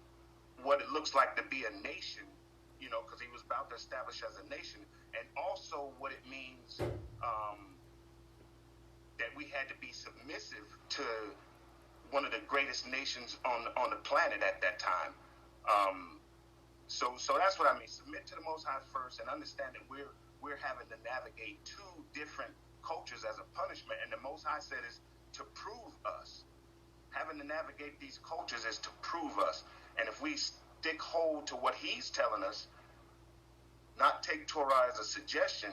what it looks like to be a nation, because he was about to establish as a nation, and also what it means that we had to be submissive to one of the greatest nations on the planet at that time. So that's what I mean. Submit to the Most High first, and understand that we're having to navigate two different cultures as a punishment, and the Most High said is to prove us. Having to navigate these cultures is to prove us. And if we stick hold to what He's telling us, not take Torah as a suggestion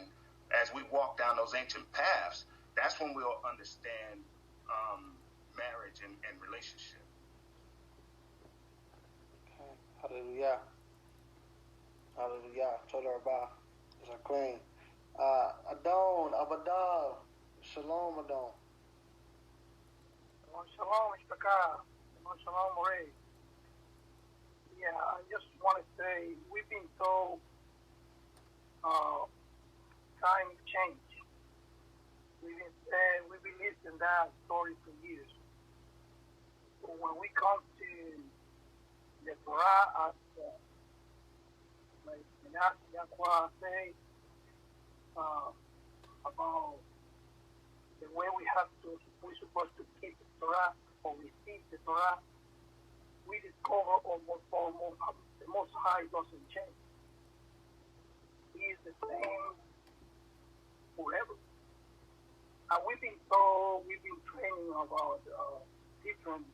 as we walk down those ancient paths, that's when we'll understand marriage and relationship. Hallelujah. Hallelujah. Toda Rabah. It's a queen. Adon, Abadal. Shalom, Adon. Shalom, Ishtakar. Shalom, Morey. Yeah, I just want to say we've been told time change. We've been listening to that story for years. So when we come to the Torah, like Yahweh say about the way we're supposed to keep the Torah or receive the Torah, we discover almost the Most High doesn't change. He is the same forever. And we've been training about different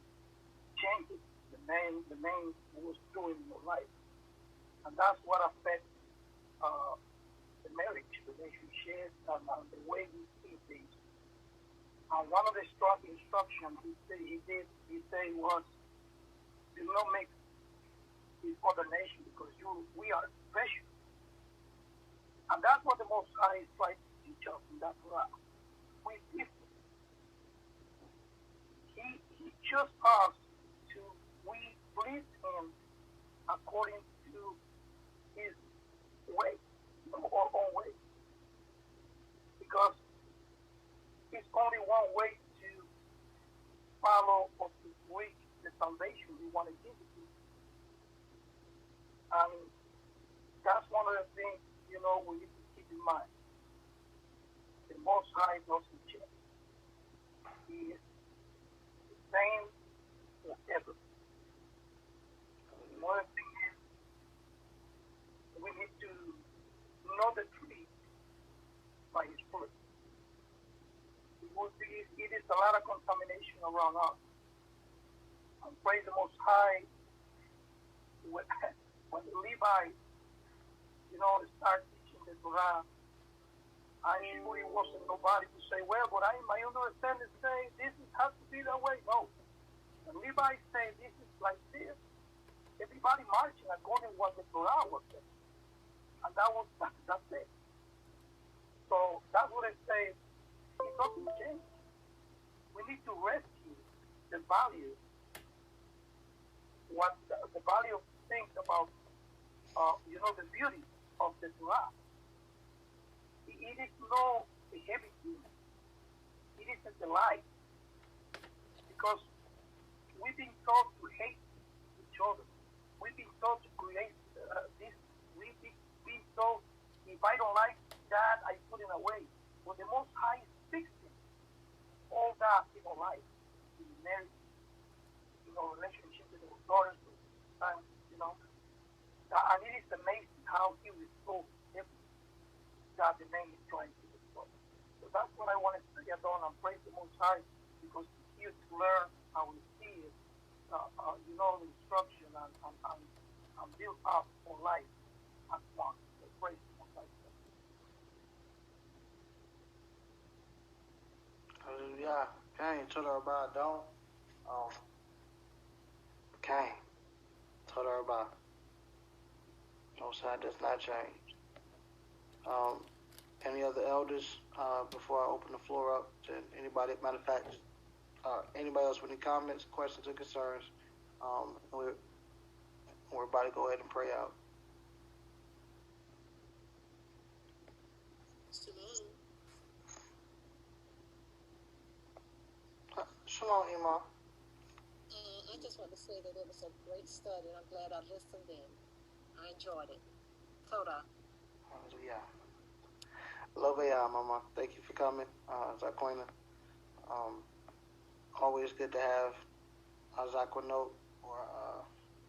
changes the man was doing in your life. And that's what affects the marriage relationship and the way we see things. And one of the strong instructions he said was, do not mix with other nations because we are special. And that's what the Most High is trying to teach us in that Torah. We different. He chose us we please Him according to His way, not our own way. Because it's only one way to follow or to reach the salvation we want to give to. And that's one of the things, we need to keep in mind. The Most High doesn't change. He is the same forever. Another thing is, we need to know the tree it is a lot of contamination around us. And praise the Most High, when the Levites, start teaching the Torah, I'm sure it wasn't nobody to say, well, but my understanding say this has to be that way. No. The Levites say this is like this. Everybody marching according to what the Torah was saying. And that's it. So that's what I say. It doesn't change. We need to rescue the value, what the value of things about, the beauty of the Torah. It is not a heavy thing. It is a delight. Because we've been taught to hate each other. We've been taught to create this. We've been taught, if I don't like that, I put it away. When the Most High is fixing all that in our life, in marriage, relationship with our daughters, and and it is amazing how He restores everything that the man is trying to restore. So that's what I want to say, Adon, and praise the Most High, because He's here to learn how we see it, the instruction and build up our life as one. So praise the Most High. Hallelujah. Okay, told her about don't. Okay. Told her about. No side does not change. Any other elders before I open the floor up to anybody? Matter of fact, anybody else with any comments, questions, or concerns? We're about to go ahead and pray out. Shalom, Imam. I just want to say that it was a great study, and I'm glad I listened in. I enjoyed it. Toda. Hallelujah. Love ya, Mama. Thank you for coming, Zaquina. Always good to have Zaquinot or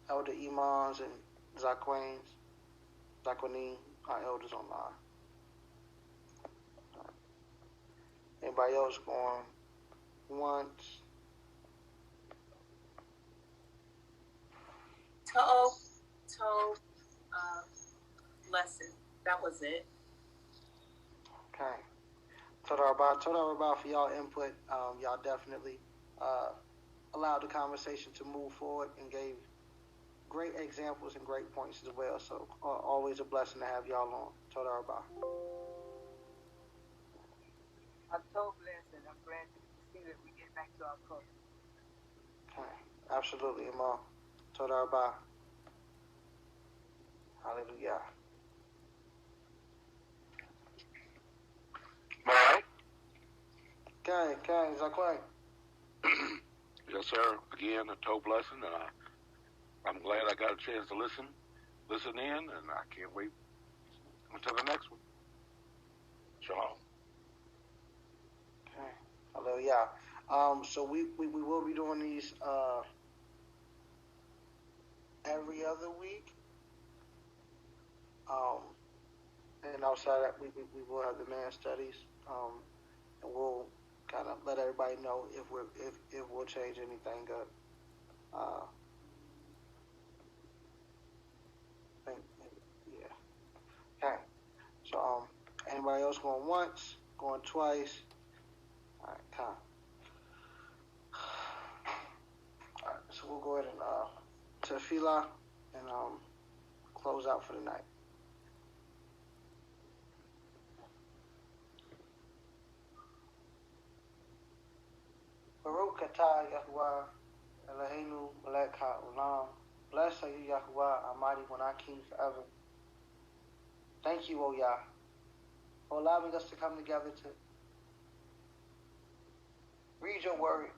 Elder Imams and Zaquinine, our elders online. Anybody else going once? Lesson. That was it. Okay. Toda Rabah for y'all input. Y'all definitely allowed the conversation to move forward and gave great examples and great points as well. So always a blessing to have y'all on. Toda Rabah. I'm so blessed, and I'm glad to see that we get back to our culture. Okay. Absolutely, Imam. Toda Rabah. Hallelujah. All right. Okay, Zaquin. Yes, sir. Again, a toe blessing, and I'm glad I got a chance to listen in, and I can't wait until the next one. Shalom. Okay. Hallelujah. So we will be doing these every other week. And outside that, we will have the man studies, and we'll kind of let everybody know if we'll change anything up. Yeah. Okay. So anybody else going once, going twice? All right, come. All right, so we'll go ahead and tefillah and close out for the night. Baruch atah Yahuwah Eloheinu melech haolam. Blessed are you, Yahuwah, Almighty One, our King forever. Thank you, O Yah, for allowing us to come together to read your word,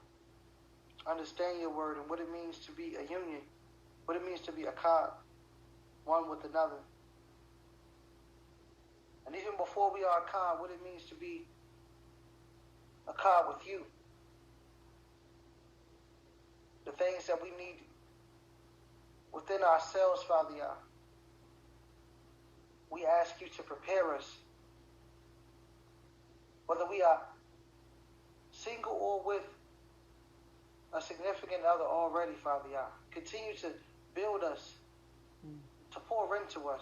understand your word, and what it means to be a union, what it means to be a Akkad, one with another. And even before we are Akkad, what it means to be Akkad with you. The things that we need within ourselves, Father Yah. We ask you to prepare us, whether we are single or with a significant other already, Father Yah. Continue to build us, to pour into us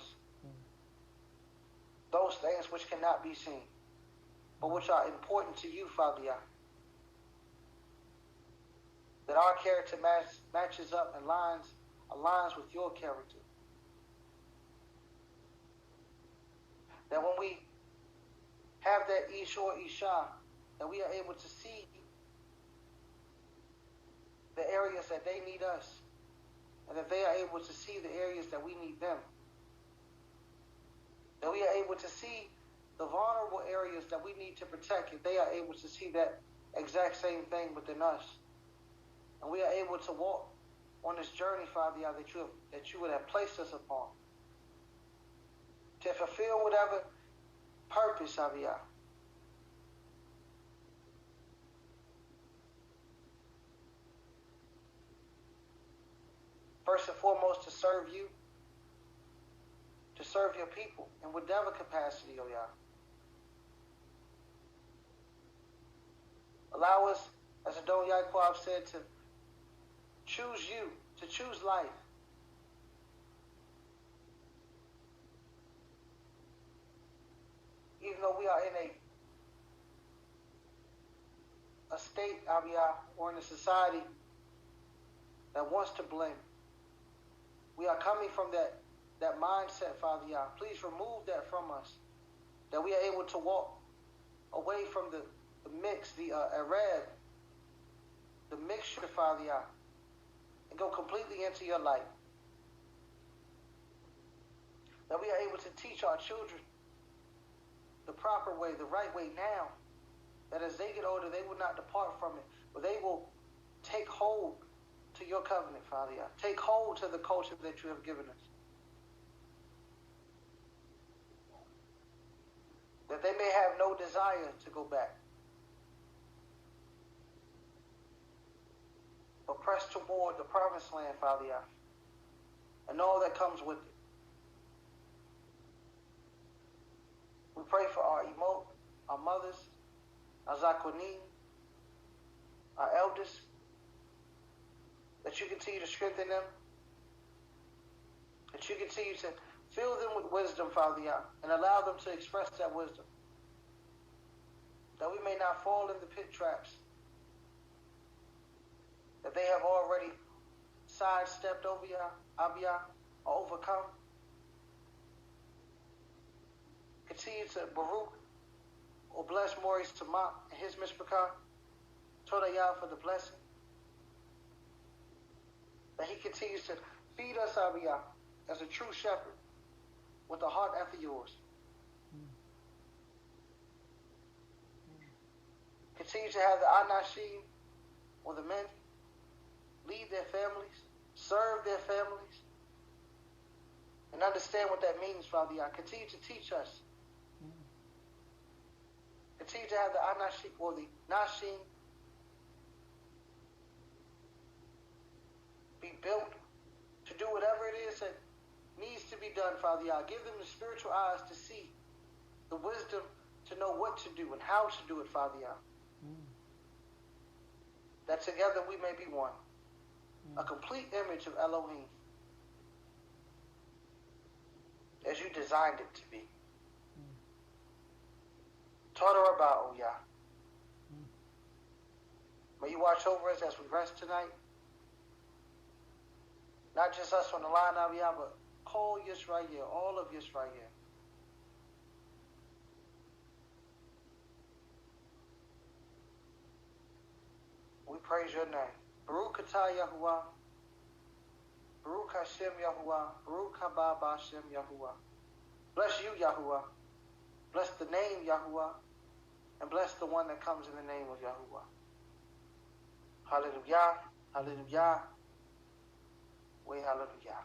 those things which cannot be seen, but which are important to you, Father Yah. That our character matches up and aligns with your character. That when we have that Ish or Isha, that we are able to see the areas that they need us, and that they are able to see the areas that we need them. That we are able to see the vulnerable areas that we need to protect, and they are able to see that exact same thing within us. And we are able to walk on this journey, Father Yah, that you would have placed us upon, to fulfill whatever purpose, Father Yah. First and foremost, to serve you, to serve your people in whatever capacity, O Yah. Allow us, as Adon Yaquab said, to choose you, to choose life. Even though we are in a state, Abiyah, or in a society that wants to blend, we are coming from that mindset, Father Yah. Please remove that from us, that we are able to walk away from the mix, the Arab, the mixture, Father Yah, and go completely into your light. That we are able to teach our children the proper way, the right way now, that as they get older, they will not depart from it, but they will take hold to your covenant, Father Yah. Take hold to the culture that you have given us. That they may have no desire to go back, but press toward the promised land, Father Yah, and all that comes with it. We pray for our emote, our mothers, our zakonim, our elders, that you continue to strengthen them, that you continue to fill them with wisdom, Father Yah, and allow them to express that wisdom, that we may not fall in the pit traps that they have already sidestepped over Yah, Abiyah, or overcome. Continue to Baruch or bless Maurice Tamak and his mishpachah. Toda Yah for the blessing. That he continues to feed us, Abiyah, as a true shepherd with a heart after yours. Continue to have the Anashim, or the men, lead their families, serve their families, and understand what that means, Father Yah. Continue to teach us. Continue to have the Anashim, or the Nashim, be built to do whatever it is that needs to be done, Father Yah. Give them the spiritual eyes to see, the wisdom to know what to do and how to do it, Father Yah. That together we may be one. A complete image of Elohim, as you designed it to be. Toda Rabbah, O Yah. May you watch over us as we rest tonight. Not just us on the line, Abiyah, but all Yisrael, all of Yisrael. We praise your name. Baruch atah Yahuwah. Baruch Hashem Yahuwah. Baruch haba b'Hashem Yahuwah. Bless you, Yahuwah. Bless the name Yahuwah. And bless the one that comes in the name of Yahuwah. Hallelujah. Hallelujah. We hallelujah.